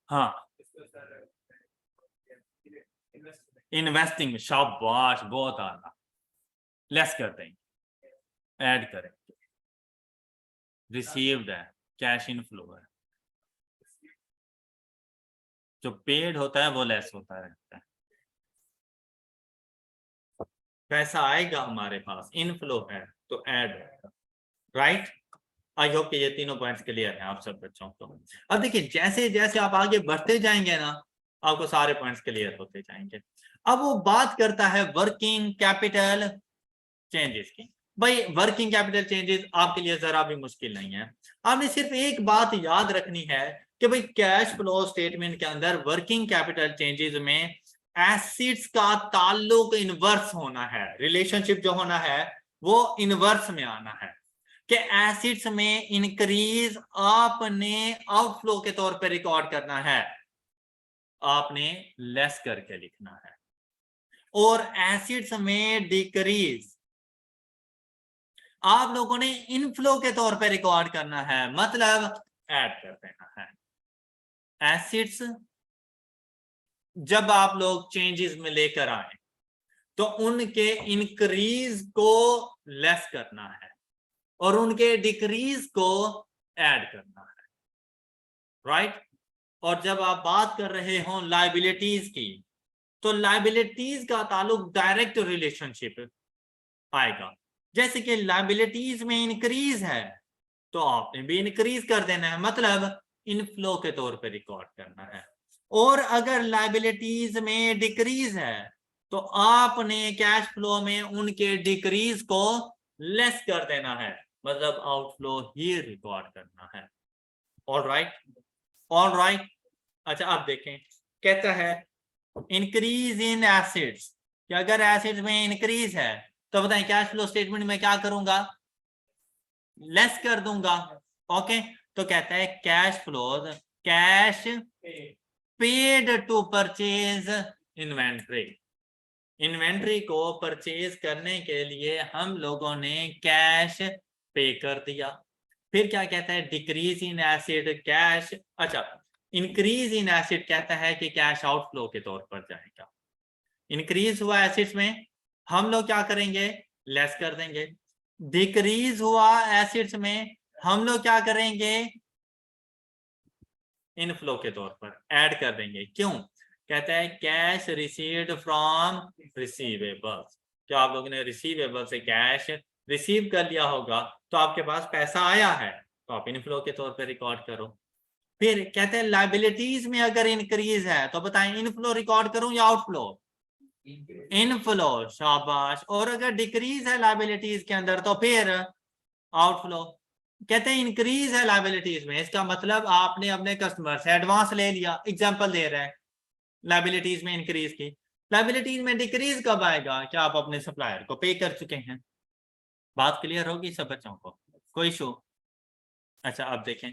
S1: हाँ, इन्वेस्टिंग, शाबाश, बहुत आला, लेस कर देंगे, ऐड करेंगे, रिसीव्ड है, कैश इनफ्लो है, जो पेड होता है वो लेस होता रहता है। पैसा आएगा हमारे पास, इनफ्लो है तो ऐड होगा, राइट। आई होप कि ये तीनों पॉइंट्स क्लियर हैं आप सब बच्चों को। अब देखिए जैसे जैसे आप आगे बढ़ते जाएंगे ना, आपको सारे पॉइंट्स क्लियर होते जाएंगे। अब वो बात करता है वर्किंग कैपिटल चेंजेस की। भाई वर्किंग कैपिटल चेंजेस आपके लिए जरा भी मुश्किल नहीं है। आपने सिर्फ एक बात याद रखनी है कि भाई कैश फ्लो स्टेटमेंट के अंदर वर्किंग कैपिटल चेंजेस में एसिड्स का ताल्लुक इनवर्स होना है, रिलेशनशिप जो होना है वो इनवर्स में आना है कि एसिड्स में इंक्रीज आपने आउटफ्लो के तौर पर रिकॉर्ड करना है, आपने लेस करके लिखना है। और एसिड्स में डिक्रीज आप लोगों ने इनफ्लो के तौर पे रिकॉर्ड करना है, मतलब ऐड कर देना है। एसिड्स जब आप लोग चेंजेस में लेकर आए तो उनके इंक्रीज को लेस करना है और उनके डिक्रीज को ऐड करना है, राइट। और जब आप बात कर रहे हो लायबिलिटीज की, तो लायबिलिटीज का ताल्लुक डायरेक्ट रिलेशनशिप आएगा। जैसे कि लायबिलिटीज में इंक्रीज है तो आपने भी इंक्रीज कर देना है, मतलब इनफ्लो के तौर पे रिकॉर्ड करना है। और अगर लायबिलिटीज में डिक्रीज है तो आपने कैश फ्लो में उनके डिक्रीज को लेस कर देना है, मतलब आउटफ्लो ही रिकॉर्ड करना है। All right, all right. अच्छा अब देखें, कहता है इंक्रीज इन एसिड्स, कि अगर एसिड्स में इंक्रीज है तो बताएं कैश फ्लो स्टेटमेंट में क्या करूंगा, लेस कर दूंगा। ओके, तो कहता है cash flow, cash paid to purchase inventory. Inventory को परचेज करने के लिए हम लोगों ने कैश पे कर दिया। फिर क्या कहता है, डिक्रीज इन एसिड कैश, अच्छा इंक्रीज इन एसिड कहता है कि कैश आउटफ्लो के तौर पर जाएगा। इंक्रीज हुआ एसिड्स में, हम लोग क्या करेंगे, लेस कर देंगे। डिक्रीज हुआ एसिड्स में, हम लोग क्या करेंगे, इनफ्लो के तौर पर ऐड कर देंगे। क्यों, कहता है कैश रिसीव्ड फ्रॉम रिसीवेबल्स। क्या आप लोगों ने रिसीवेबल से कैश रिसीव कर लिया होगा तो आपके पास पैसा आया है तो आप इनफ्लो के तौर पर रिकॉर्ड करो। फिर कहते हैं लायबिलिटीज में अगर इंक्रीज है तो बताएं इनफ्लो रिकॉर्ड करूं या आउटफ्लो, इनफ्लो, शाबाश। और अगर डिक्रीज है लायबिलिटीज के अंदर तो फिर आउटफ्लो। कहते हैं इंक्रीज है लायबिलिटीज में, इसका मतलब आपने अपने कस्टमर से एडवांस ले लिया, एग्जांपल दे रहे हैं, लायबिलिटीज में इंक्रीज की। लायबिलिटीज में डिक्रीज कब आएगा, क्या आप अपने सप्लायर को पे कर चुके हैं। बात क्लियर होगी सब बच्चों को, कोई इशू। अच्छा अब देखें,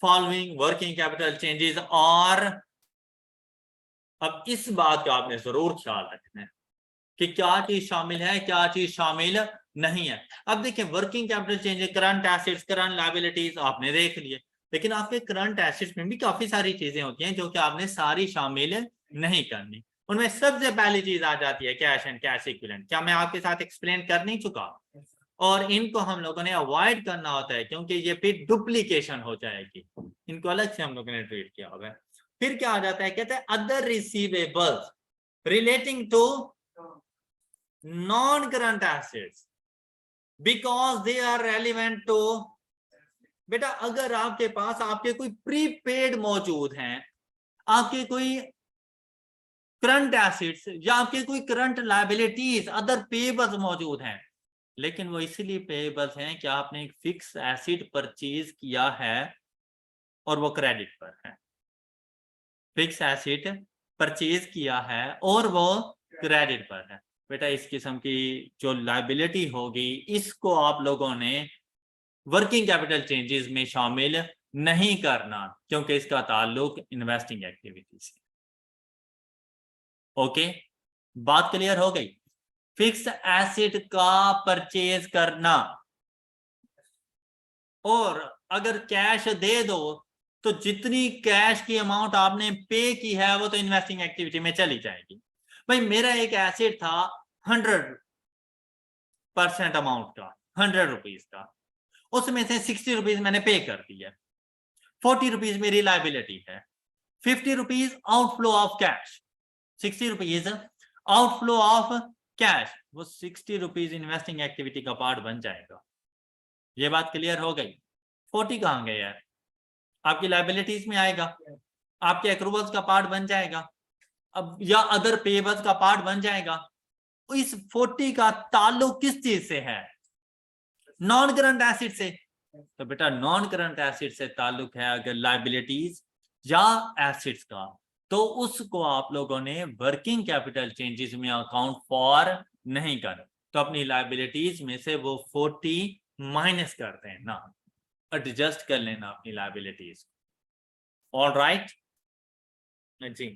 S1: फॉलोइंग वर्किंग कैपिटल चेंजेस, और अब इस बात का आपने जरूर ख्याल रखना है कि क्या चीज शामिल है, क्या चीज शामिल नहीं है। अब देखिए working capital changes, current assets, current liabilities आपने देख लिए, लेकिन आपके करंट एसेट्स में भी काफी सारी चीजें होती हैं जो कि आपने सारी शामिल नहीं करनी। उनमें सबसे पहली चीज आ जाती है कैश एंड कैश इक्विवेलेंट। क्या मैं आपके साथ एक्सप्लेन कर नहीं चुका, और इनको हम लोगों ने अवॉइड करना होता है क्योंकि ये फिर डुप्लीकेशन हो जाएगी, इनको अलग से हम लोगों ने ट्रीट किया होगा। फिर क्या आ जाता है, कहते हैं other receivables relating to non current assets because they are relevant to. बेटा अगर आपके पास आपके कोई प्रीपेड मौजूद हैं, आपके कोई करंट एसेट्स या आपके कोई करंट लायबिलिटीज अदर पेबल्स मौजूद हैं, लेकिन वो इसीलिए पेबल्स हैं कि आपने एक फिक्स एसेट परचेज किया है और वो क्रेडिट पर है। फिक्स एसेट परचेज किया है और वो क्रेडिट पर है। बेटा इस किस्म की जो लायबिलिटी होगी इसको आप लोगों ने वर्किंग कैपिटल चेंजेस में शामिल नहीं करना क्योंकि इसका ताल्लुक इन्वेस्टिंग एक्टिविटी से। ओके, बात क्लियर हो गई। फिक्स एसेट का परचेज करना, और अगर कैश दे दो तो जितनी कैश की अमाउंट आपने पे की है वो तो इन्वेस्टिंग एक्टिविटी में चली जाएगी। भाई मेरा एक एसेट था 100% अमाउंट का, 100 रुपीज का, उसमें से 60 रुपीज मैंने पे कर दिया, 40 रुपीज मेरी लायबिलिटी है, 50 rupees outflow of cash, 60 rupees outflow of cash, वो 60 रुपीज इन्वेस्टिंग एक्टिविटी का पार्ट बन जाएगा। ये बात क्लियर हो गई। 40 कहाँ गए यार, आपकी लायबिलिटीज में आएगा, आपके एक्रूवल्स का पार्ट बन जाएगा, अब या अदर पेबल्स का पार्ट बन जाएगा। इस 40 का ताल्लुक किस चीज से है? नॉन करंट एसिड से। तो बेटा नॉन करंट एसिड से ताल्लुक है अगर लायबिलिटीज या एसिड्स का, तो उसको आप लोगों ने वर्किंग कैपिटल चेंजेस में अकाउंट फॉर नहीं कर, तो अपनी लायबिलिटीज में से वो 40 माइनस कर देना, एडजस्ट कर लेना अपनी लायबिलिटीज। ऑलराइट जी,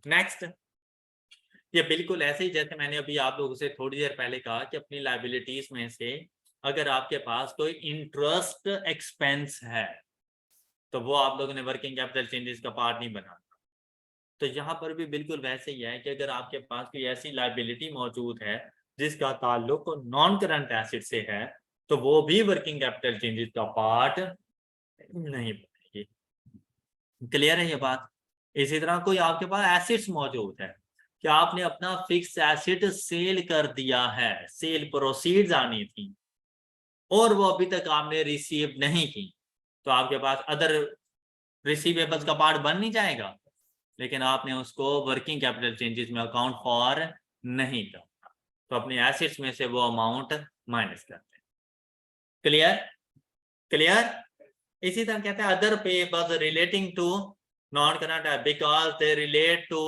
S1: नेक्स्ट। ये बिल्कुल ऐसे ही जैसे मैंने अभी आप लोगों से थोड़ी देर पहले कहा कि अपनी लायबिलिटीज में से अगर आपके पास कोई इंटरेस्ट एक्सपेंस है तो वो आप लोगों ने वर्किंग कैपिटल चेंजेस का पार्ट नहीं बनाना। तो यहाँ पर भी बिल्कुल वैसे ही है कि अगर आपके पास कोई ऐसी लायबिलिटी मौजूद है जिसका ताल्लुक नॉन करंट एसिड से है तो वो भी वर्किंग कैपिटल चेंजेस का पार्ट नहीं बनेगी। क्लियर है ये बात? इसी तरह कोई आपके पास एसिड्स मौजूद है कि आपने अपना फिक्स एसिड सेल कर दिया है, सेल प्रोसीड्स आनी थी और वो अभी तक आपने रिसीव नहीं की, तो आपके पास अदर रिसीवेबल्स का पार्ट बन नहीं जाएगा, लेकिन आपने उसको वर्किंग कैपिटल चेंजेस में अकाउंट फॉर नहीं करना, तो अपने एसेट्स में से वो अमाउंट माइनस करते हैं। क्लियर? क्लियर? इसी तरह कहते हैं other payables relating to non current because they relate to,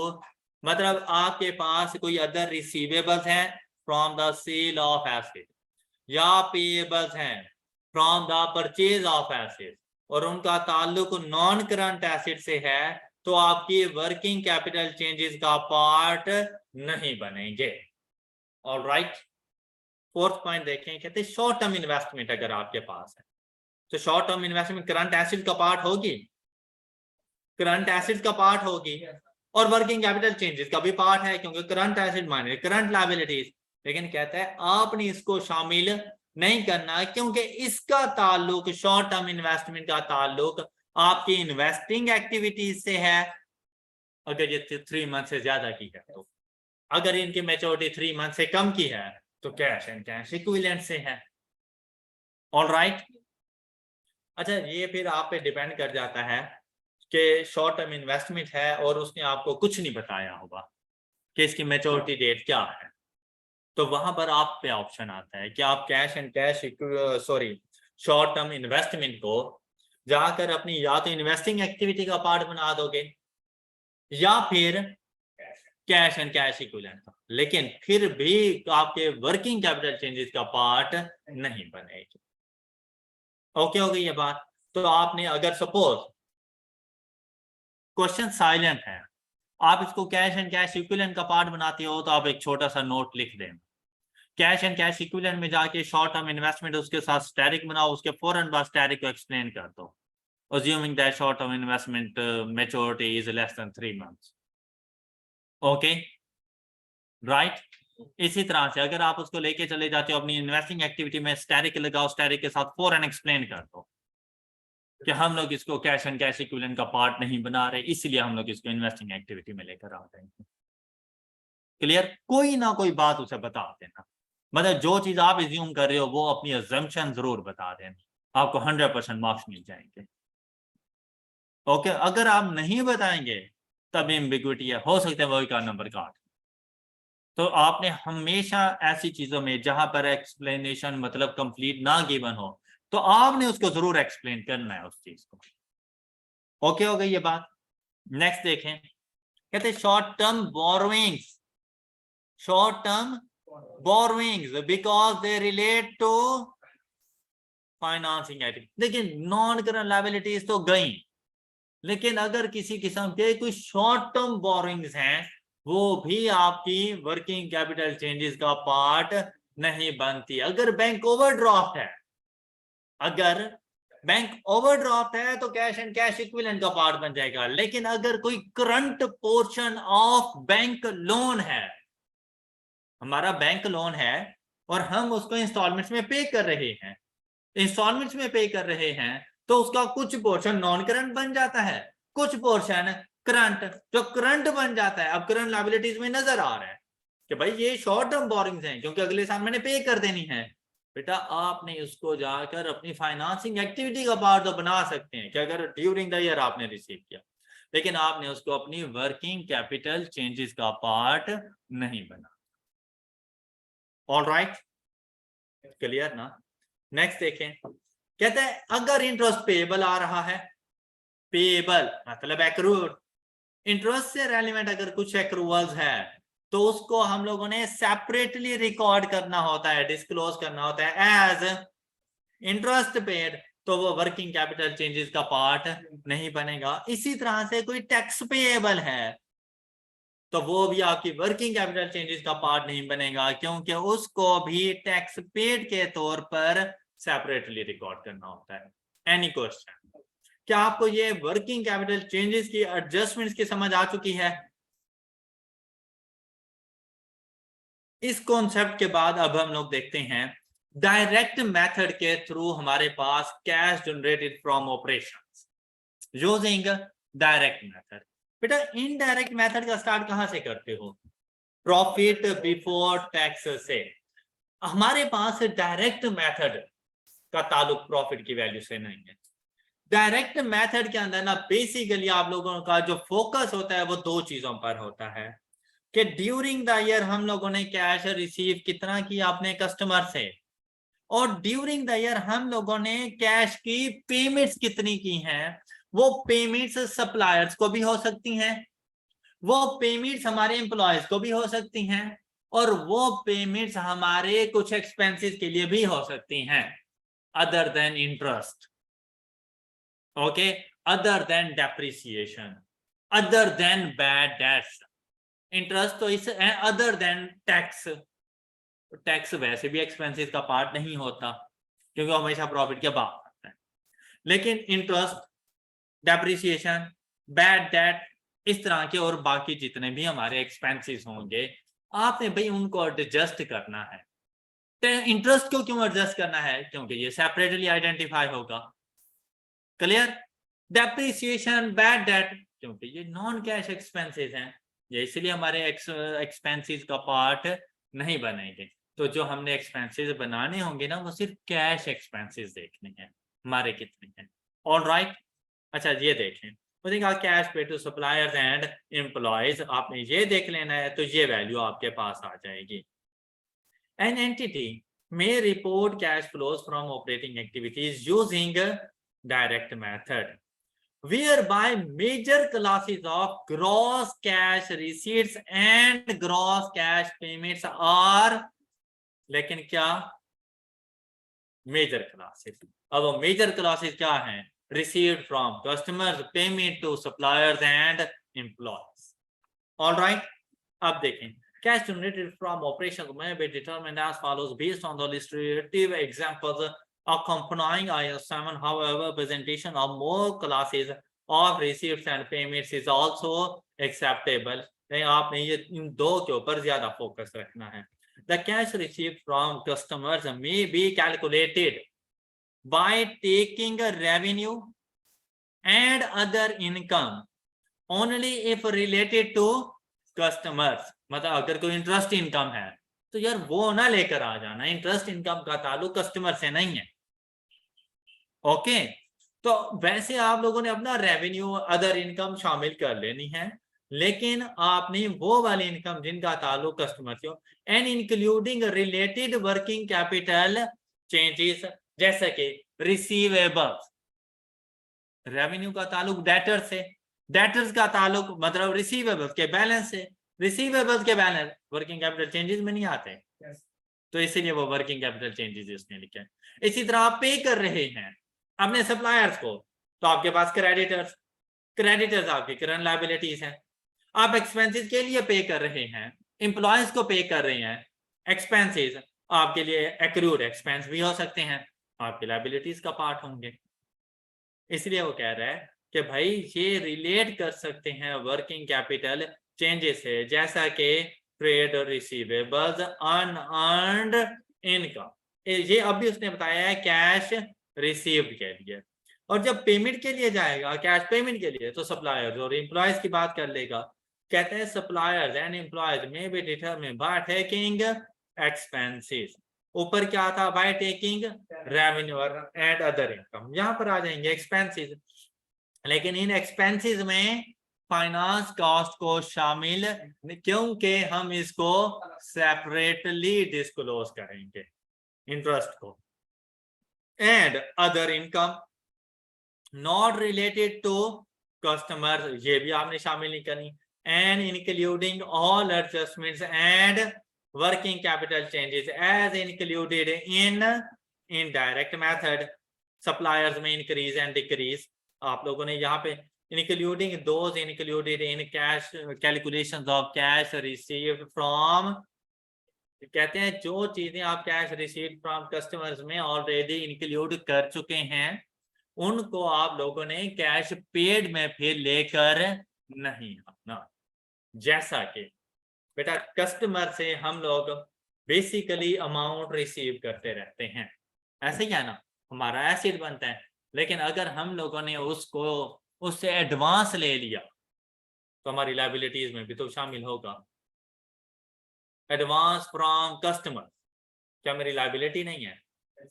S1: मतलब आपके पास कोई अदर रिसीवेबल्स हैं from the sale of asset या पेबल्स हैं from the purchase of asset और उनका ताल्लुक नॉन करंट एसेट से है, तो आपकी वर्किंग कैपिटल चेंजेस का पार्ट नहीं बनेंगे। ऑलराइट, फोर्थ पॉइंट देखें, कहते हैं शॉर्ट टर्म इन्वेस्टमेंट अगर आपके पास है तो short term investment current asset का पार्ट होगी, करंट एसेट का पार्ट होगी और वर्किंग कैपिटल चेंजेस का भी पार्ट है क्योंकि करंट एसेट माने करंट लायबिलिटीज, लेकिन कहता है आपने इसको शामिल नहीं करना क्योंकि इसका ताल्लुक शॉर्ट टर्म इन्वेस्टमेंट का ताल्लुक आपकी इन्वेस्टिंग एक्टिविटीज से है अगर ये 3 मंथ से ज्यादा की है, तो अगर इनकी मैच्योरिटी 3 मंथ से कम की है तो कैश एंड कैश इक्विवेलेंट से है। ऑलराइट, अच्छा ये फिर आप पे डिपेंड कर जाता है कि शॉर्ट टर्म इन्वेस्टमेंट है और उसने आपको कुछ नहीं बताया होगा कि इसकी मैच्योरिटी डेट क्या है, तो वहां पर आप पे ऑप्शन आता है कि आप cash and cash short term investment को जाकर अपनी या तो इन्वेस्टिंग एक्टिविटी का पार्ट बना दोगे या फिर कैश एंड कैश इक्विवेलेंट, लेकिन फिर भी आपके वर्किंग कैपिटल चेंजेस का पार्ट नहीं बनेगी। ओके हो गई ये बात? तो आपने अगर सपोज क्वेश्चन साइलेंट है, आप इसको कैश एंड कैश इक्विवेलेंट का पार्ट बनाते हो तो आप एक छोटा सा नोट लिख दें, कैश एंड कैश इक्विवेलेंट में जाके शॉर्ट टर्म इन्वेस्टमेंट उसके साथ स्टैटिक बनाओ, उसके फौरन बाद स्टैटिक को एक्सप्लेन कर दो, assuming that short term investment maturity is less than 3 months. Okay right? इसी तरह से अगर आप उसको लेके चले जाते हो अपनी इन्वेस्टिंग एक्टिविटी में स्टैटिक लगाओ, स्टैटिक के साथ फौरन एक्सप्लेन कर दो कि हम लोग इसको कैश एंड कैश इक्विवेलेंट का पार्ट नहीं बना रहे, इसलिए हम लोग इसको इन्वेस्टिंग एक्टिविटी में लेकर आ रहे हैं। क्लियर? कोई ना कोई बात उसे बता देना, मतलब जो चीज आप एज्यूम कर रहे हो वो अपनी अजम्पशन जरूर बता देना, आपको 100% मार्क्स मिल जाएंगे। ओके अगर आप नहीं बताएंगे तब एम्बिग्विटी है, हो सकता है वही का नंबर काट। तो आपने हमेशा ऐसी चीजों में जहां पर एक्सप्लेनेशन मतलब कंप्लीट ना गिवन हो तो आपने उसको जरूर एक्सप्लेन करना है उस चीज को। ओके हो गई ये बात? नेक्स्ट देखें, कहते हैं short term borrowings, short term borrowings because they relate to financing activity. देखिए नॉन करंट लायबिलिटीज तो गई, लेकिन अगर किसी किस्म के कोई शॉर्ट टर्म बोरोइंग्स हैं वो भी आपकी वर्किंग कैपिटल चेंजेस का पार्ट नहीं बनती। अगर बैंक ओवरड्राफ्ट है, अगर बैंक ओवरड्राफ्ट है तो कैश एंड कैश इक्विवेलेंट का पार्ट बन जाएगा, लेकिन अगर कोई current portion of bank loan है, हमारा बैंक लोन है और हम उसको इंस्टॉलमेंट्स में पे कर रहे हैं, इंस्टॉलमेंट्स में पे कर रहे हैं, तो उसका कुछ पोर्शन नॉन करंट बन जाता है, कुछ पोर्शन करंट, जो करंट बन जाता है, अब करंट लायबिलिटीज में नजर आ रहा है कि भाई ये शॉर्ट टर्म बोरिंग्स हैं क्योंकि अगले साल मैंने पे कर देनी है। बेटा आपने उसको जाकर अपनी फाइनेंसिंग एक्टिविटी का पार्ट तो बना सकते हैं कि अगर ड्यूरिंग द ईयर आपने रिसीव किया, लेकिन आपने उसको अपनी वर्किंग कैपिटल चेंजेस का पार्ट नहीं बना। ऑल राइट, क्लियर ना। नेक्स्ट देखें, कहते हैं अगर इंटरेस्ट पेएबल आ रहा है, पेएबल मतलब एक्रूड, इंटरेस्ट से रेलिवेंट अगर कुछ एक्रूवल्स है तो उसको हम लोगों ने सेपरेटली रिकॉर्ड करना होता है, डिस्क्लोज करना होता है एज इंटरेस्ट पेड, तो वो वर्किंग कैपिटल चेंजेस का पार्ट नहीं बनेगा। इसी तरह से कोई टैक्स पेएबल है तो वो भी आपकी वर्किंग कैपिटल चेंजेस का पार्ट नहीं बनेगा क्योंकि उसको भी टैक्स पेड के तौर पर सेपरेटली रिकॉर्ड करना होता है। Any question? क्या आपको ये वर्किंग कैपिटल चेंजेस की एडजस्टमेंट्स की समझ आ चुकी है? इस कॉन्सेप्ट के बाद अब हम लोग देखते हैं डायरेक्ट मेथड के थ्रू हमारे पास cash generated from operations using direct method. बेटा इनडायरेक्ट मेथड का स्टार्ट कहां से करते हो? प्रॉफिट बिफोर टैक्स से। हमारे पास डायरेक्ट मेथड का ताल्लुक प्रॉफिट की वैल्यू से नहीं है। डायरेक्ट मेथड के अंदर ना बेसिकली आप लोगों का जो फोकस होता है वो दो चीजों पर होता है कि ड्यूरिंग द ईयर हम लोगों ने कैश रिसीव कितना किया अपने कस्टमर से, और ड्यूरिंग द ईयर हम लोगों ने कैश की पेमेंट्स कितनी की हैं। वो पेमेंट्स सप्लायर्स को भी हो सकती हैं, वो पेमेंट्स हमारे एम्प्लॉयज को भी हो सकती हैं, और वो पेमेंट्स हमारे कुछ एक्सपेंसेस के लिए भी हो सकती हैं other than interest, okay, other than depreciation, other than bad debts. Interest तो इस अदर देन टैक्स, टैक्स वैसे भी एक्सपेंसेस का पार्ट नहीं होता क्योंकि हमेशा प्रॉफिट के बाद आता है, लेकिन इंटरेस्ट, डेप्रिसिएशन, बैड डेट, इस तरह के और बाकी जितने भी हमारे एक्सपेंसेस होंगे आपने भाई उनको एडजस्ट करना है। इंटरेस्ट को क्यों एडजस्ट करना है? क्योंकि ये सेपरेटली आइडेंटिफाई होगा। क्लियर? डेप्रिसिएशन, बैड डेट, क्योंकि ये नॉन कैश एक्सपेंसेस हैं, ये इसलिए हमारे एक्सपेंसेस का पार्ट नहीं बनेंगे। तो जो हमने एक्सपेंसेस बनाने होंगे ना वो सिर्फ कैश एक्सपेंसेस देखने हैं हमारे कितने हैं। ऑल राइट, अच्छा ये देखें, मुझे कहा कैश पे टू सप्लायर्स एंड एम्प्लॉयज, आपने ये देख लेना है तो ये वैल्यू आपके पास आ जाएगी। An entity may report cash flows from operating activities using direct method whereby major classes of gross cash receipts and gross cash payments are, लेकिन क्या मेजर क्लासेस। अब वो मेजर क्लासेस क्या हैं? received from customers, payment to suppliers and employees. All right, अब देखें cash generated from operations may be determined as follows based on the illustrative examples accompanying IS7. However, presentation of more classes of receipts and payments is also acceptable. आपने ये इन दो के ऊपर ज्यादा focus रखना है। The cash received from customers may be calculated by taking a revenue and other income only if related to customers. मतलब अगर कोई इंटरेस्ट इनकम है तो यार वो ना लेकर आ जाना, इंटरेस्ट इनकम का ताल्लुक कस्टमर से नहीं है। ओके, तो वैसे आप लोगों ने अपना रेवेन्यू, अदर इनकम शामिल कर लेनी है, लेकिन आपने वो वाली इनकम जिनका ताल्लुक कस्टमर से हो and including related working capital changes, जैसे कि रिसीवेबल्स, रेवेन्यू का ताल्लुक डेटर से, डेटर्स का ताल्लुक मतलब रिसीवेबल्स के बैलेंस से, रिसीवेबल्स के बैलेंस वर्किंग कैपिटल चेंजेस में नहीं आते, तो इसीलिए वो वर्किंग कैपिटल चेंजेस इसमें लिखे हैं। इसी तरह आप पे कर रहे हैं अपने सप्लायर्स को तो आपके पास क्रेडिटर्स, क्रेडिटर्स आपकी करंट लायबिलिटीज हैं। आप एक्सपेंसेस के लिए पे कर रहे हैं, एम्प्लॉयज को पे कर रहे हैं, एक्सपेंसेस आपके लिए एक्रूड एक्सपेंस भी हो सकते हैं, आपकी लायबिलिटीज का पार्ट होंगे। इसलिए वो कह रहा है कि भाई ये रिलेट कर सकते हैं वर्किंग कैपिटल चेंजेस है, जैसा कि ट्रेड रिसीवेबल्स, अनअर्न्ड इनकम, ये अभी उसने बताया है कैश रिसीव्ड के लिए। और जब पेमेंट के लिए जाएगा, कैश पेमेंट के लिए, तो सप्लायर्स और एम्प्लॉयज की बात कर लेगा। कहते हैं सप्लायर्स एंड एम्प्लॉयज में be determine by taking expenses. ऊपर क्या था? By taking revenue and other income. यहाँ पर आ जाएंगे एक्सपेंसेस, लेकिन इन एक्सपेंसेस में फाइनेंस कॉस्ट को शामिल, क्योंकि हम इसको सेपरेटली डिस्क्लोज करेंगे, इंटरेस्ट को। And other income not related to customer, ये भी आपने शामिल नहीं करनी। And including all adjustments and working capital changes as included in indirect method. Suppliers में इंक्रीज एंड डिक्रीज आप लोगों ने यहाँ पे including those included in cash calculations of cash received from, कहते हैं जो चीजें आप कैश रिसीव फ्रॉम कस्टमर्स में ऑलरेडी इंक्लूड कर चुके हैं, उनको आप लोगों ने कैश पेड में फिर लेकर नहीं आना। जैसा कि बेटा कस्टमर से हम लोग बेसिकली अमाउंट रिसीव करते रहते हैं, ऐसे ही है ना, हमारा एसेट बनता है। लेकिन अगर हम लोगों ने उससे एडवांस ले लिया तो हमारी लायबिलिटीज में भी तो शामिल होगा। एडवांस फ्रॉम कस्टमर क्या मेरी लायबिलिटी नहीं है?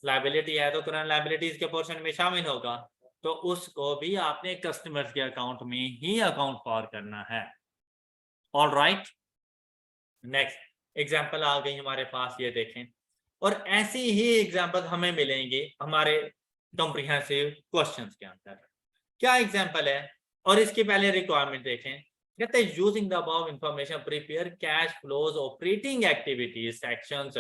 S1: लायबिलिटी है तो करंट लायबिलिटीज के पोर्शन में शामिल होगा, तो उसको भी आपने कस्टमर के अकाउंट में ही अकाउंट फॉर करना है। ऑल राइट, नेक्स्ट एग्जाम्पल आ गई हमारे पास, ये देखें। और ऐसी ही एग्जाम्पल हमें मिलेंगे हमारे कॉम्प्रिहेंसिव क्वेश्चंस के अंदर। क्या एग्जाम्पल है? और इसके पहले रिक्वायरमेंट देखें। कहते हैं using the above information prepare cash flows operating activities sections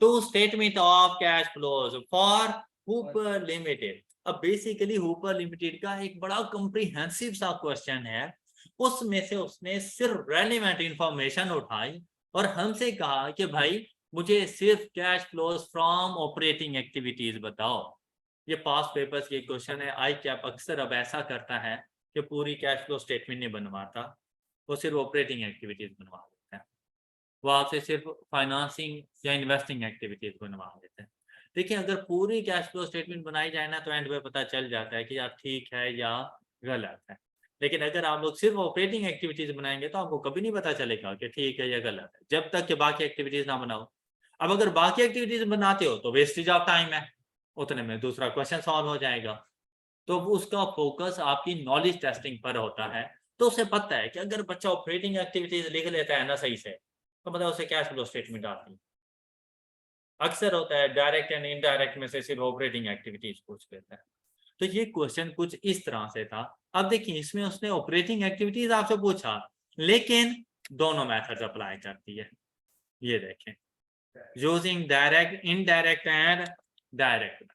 S1: to statement of cash flows for Hooper limited. अब बेसिकली हूपर लिमिटेड का एक बड़ा कॉम्प्रिहेंसिव सा क्वेश्चन है, उसमें से उसने सिर्फ रेलेवेंट इंफॉर्मेशन उठाई और हमसे कहा कि भाई मुझे सिर्फ cash flows from operating activities बताओ। ये पास्ट पेपर्स के क्वेश्चन है। आई कैप अक्सर अब ऐसा करता है कि पूरी कैश फ्लो स्टेटमेंट नहीं बनवाता, वो सिर्फ ऑपरेटिंग एक्टिविटीज बनवा देता है। वो आपसे सिर्फ फाइनेंसिंग या इन्वेस्टिंग एक्टिविटीज बनवा देते हैं। देखिए अगर पूरी कैश फ्लो स्टेटमेंट बनाई जाए ना तो एंड में पता चल जाता है कि यार ठीक है या गलत है। लेकिन अगर आप लोग सिर्फ ऑपरेटिंग एक्टिविटीज बनाएंगे तो आपको कभी नहीं पता चलेगा कि ठीक है या गलत है, जब तक कि बाकी एक्टिविटीज ना बनाओ। अब अगर बाकी एक्टिविटीज बनाते हो तो वेस्टेज ऑफ टाइम है, उतने में दूसरा क्वेश्चन सॉल्व हो जाएगा। तो उसका फोकस आपकी नॉलेज टेस्टिंग पर होता है। तो उसे पता है कि अगर बच्चा ऑपरेटिंग एक्टिविटीज लिख लेता है ना सही से, तो मतलब उसे कैश फ्लो स्टेटमेंट आती है। अक्सर होता है डायरेक्ट एंड इनडायरेक्ट में से सिर्फ ऑपरेटिंग एक्टिविटीज पूछ लेता है। तो ये क्वेश्चन कुछ इस तरह से था। अब देखिए इसमें उसने ऑपरेटिंग एक्टिविटीज आपसे पूछा, लेकिन दोनों मेथड्स अप्लाई करती है। ये देखें, using direct, indirect and direct.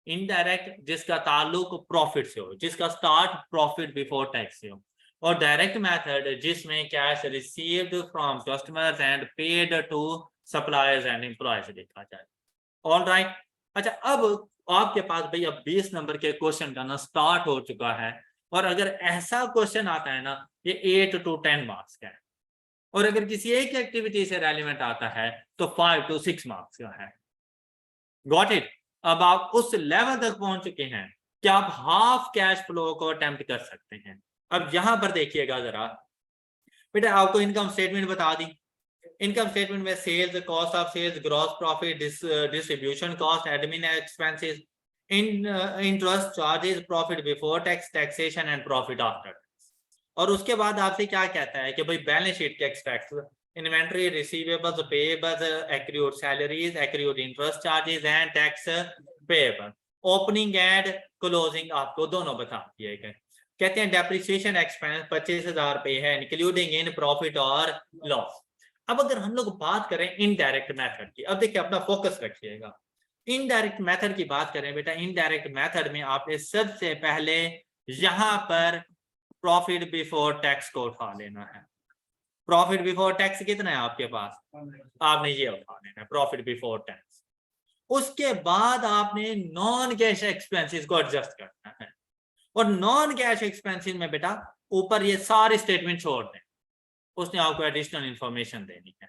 S1: Indirect जिसका ताल्लुक प्रॉफिट से हो, जिसका स्टार्ट प्रॉफिट बिफोर टैक्स से हो, और डायरेक्ट मेथड जिसमें cash received from customers and paid to suppliers and employees देखा जाए। All right. अच्छा अब आपके पास भाई अब 20 नंबर के क्वेश्चन का ना स्टार्ट हो चुका है, और अगर ऐसा क्वेश्चन आता है ना ये 8 to 10 मार्क्स का है, और अगर किसी एक एक्टिविटी से रेलिवेंट आता है तो 5 to 6 मार्क्स का है। Got it? अब आप उस लेवल तक पहुंच चुके हैं कि आप हाफ कैश फ्लो को अटेम्प्ट कर सकते हैं। अब यहां पर देखिएगा जरा बेटा, आपको इनकम स्टेटमेंट बता दी। इनकम स्टेटमेंट में sales, cost of sales, gross profit, distribution cost, admin expenses, interest charges, profit before tax, taxation and profit after tax. और उसके बाद आपसे क्या कहता है कि भाई बैलेंस शीट के extracts, inventory, receivables, payables, accrued salaries, accrued interest charges and tax payable, opening and closing आपको दोनों बता दिए गए। कहते हैं डेप्रिसिएशन एक्सपेंस 25,000 रुपए है इंक्लूडिंग इन प्रॉफिट और लॉस। अब अगर हम लोग बात करें इनडायरेक्ट मेथड की, अब देखिए अपना फोकस रखिएगा। इनडायरेक्ट मेथड की बात करें बेटा, इनडायरेक्ट मेथड में आपने सबसे पहले यहां पर प्रॉफिट बिफोर टैक्स को उठा लेना है। प्रॉफिट बिफोर टैक्स कितना है आपके पास? आपने ये उठा लेना है प्रॉफिट बिफोर टैक्स। उसके बाद आपने नॉन कैश एक्सपेंसेस को एडजस्ट करना है, और नॉन कैश एक्सपेंसेस में बेटा ऊपर ये सारे स्टेटमेंट छोड़ दें, उसने आपको एडिशनल इंफॉर्मेशन देनी है।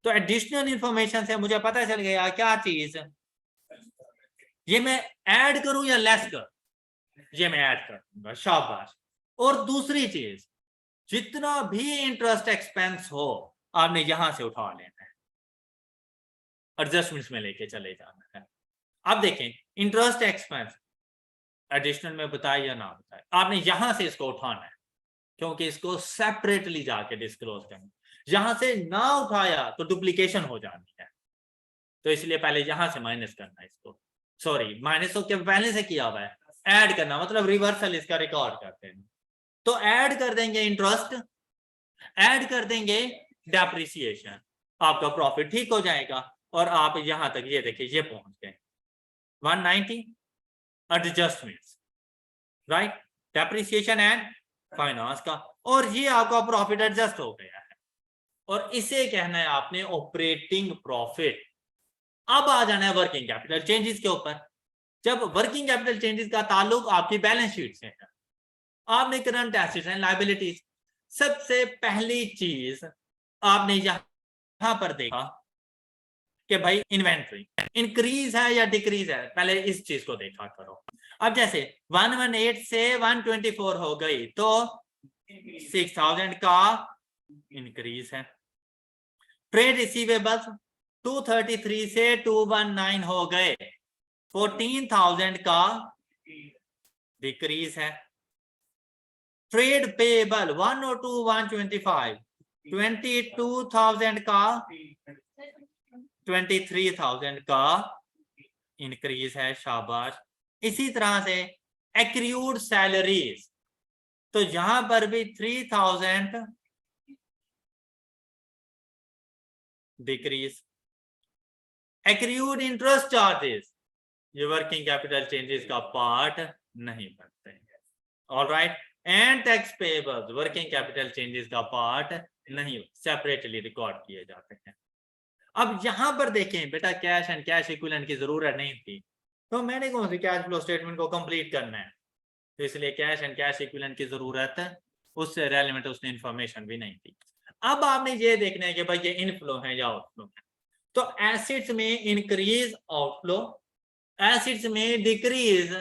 S1: तो एडिशनल इंफॉर्मेशन से मुझे पता चल गया क्या चीज, ये मैं ऐड करूं या लेस करूं? ये मैं ऐड कर दूंगा, शाबाश। और दूसरी चीज, जितना भी इंटरेस्ट एक्सपेंस हो आपने यहां से उठा लेना है, एडजस्टमेंट्स में लेके चले जाना है। अब देखें, इंटरेस्ट एक्सपेंस एडिशनल में बताए या ना बताए, आपने यहां से इसको उठाना है, क्योंकि इसको सेपरेटली जाके डिस्क्लोज करना। यहां से ना उठाया तो डुप्लीकेशन हो जानी है, तो इसलिए पहले यहां से माइनस करना है इसको। सॉरी, माइनस तो क्या पहले से किया हुआ है, ऐड करना मतलब रिवर्सल इसका रिकॉर्ड करते हैं। तो ऐड कर देंगे इंटरेस्ट, ऐड कर देंगे डेप्रिसिएशन, आपका प्रॉफिट ठीक हो जाएगा। और आप यहां तक ये देखिए ये पहुंच गए 190 adjustments, right, depreciation and finance का, और ये आपका प्रॉफिट एडजस्ट हो गया है। और इसे कहना है आपने ऑपरेटिंग प्रॉफिट। अब आ जाना है वर्किंग कैपिटल चेंजेस के ऊपर। जब वर्किंग कैपिटल चेंजेस का ताल्लुक आपकी बैलेंस शीट से है, आपने करंट एसेट्स एंड लायबिलिटीज, सबसे पहली चीज आपने यहां पर देखा कि भाई इन्वेंट्री इंक्रीज है या डिक्रीज है, पहले इस चीज को देखा करो। अब जैसे 118 से 124 हो गई तो 6000 का इंक्रीज है। ट्रेड रिसीवेबल्स 233 से 219 हो गए, 14,000 का डिक्रीज है। ट्रेड पेबल 102 125 22,000 का 23,000 का इंक्रीज है, शाबाश। इसी तरह से एक्रूड सैलरीज, तो यहां पर भी 3,000 डिक्रीज। एक्रूड इंटरेस्ट चार्जेस, ये वर्किंग कैपिटल चेंजेस का पार्ट नहीं बनते हैं, all right. And tax payables working capital changes का पार्ट नहीं, सेपरेटली रिकॉर्ड किए जाते हैं। अब यहां पर देखें बेटा, कैश एंड कैश इक्विवेलेंट की जरूरत नहीं थी, तो मैंने कौन सी कैश फ्लो स्टेटमेंट को कंप्लीट करना है, तो इसलिए कैश एंड कैश इक्विवेलेंट की जरूरत है, उससे रेलेवेंट उसने इंफॉर्मेशन भी नहीं थी। अब आपने ये देखना है कि भाई ये इनफ्लो है या आउटफ्लो है, तो एसेट्स में इंक्रीज आउटफ्लो, एसेट्स में डिक्रीज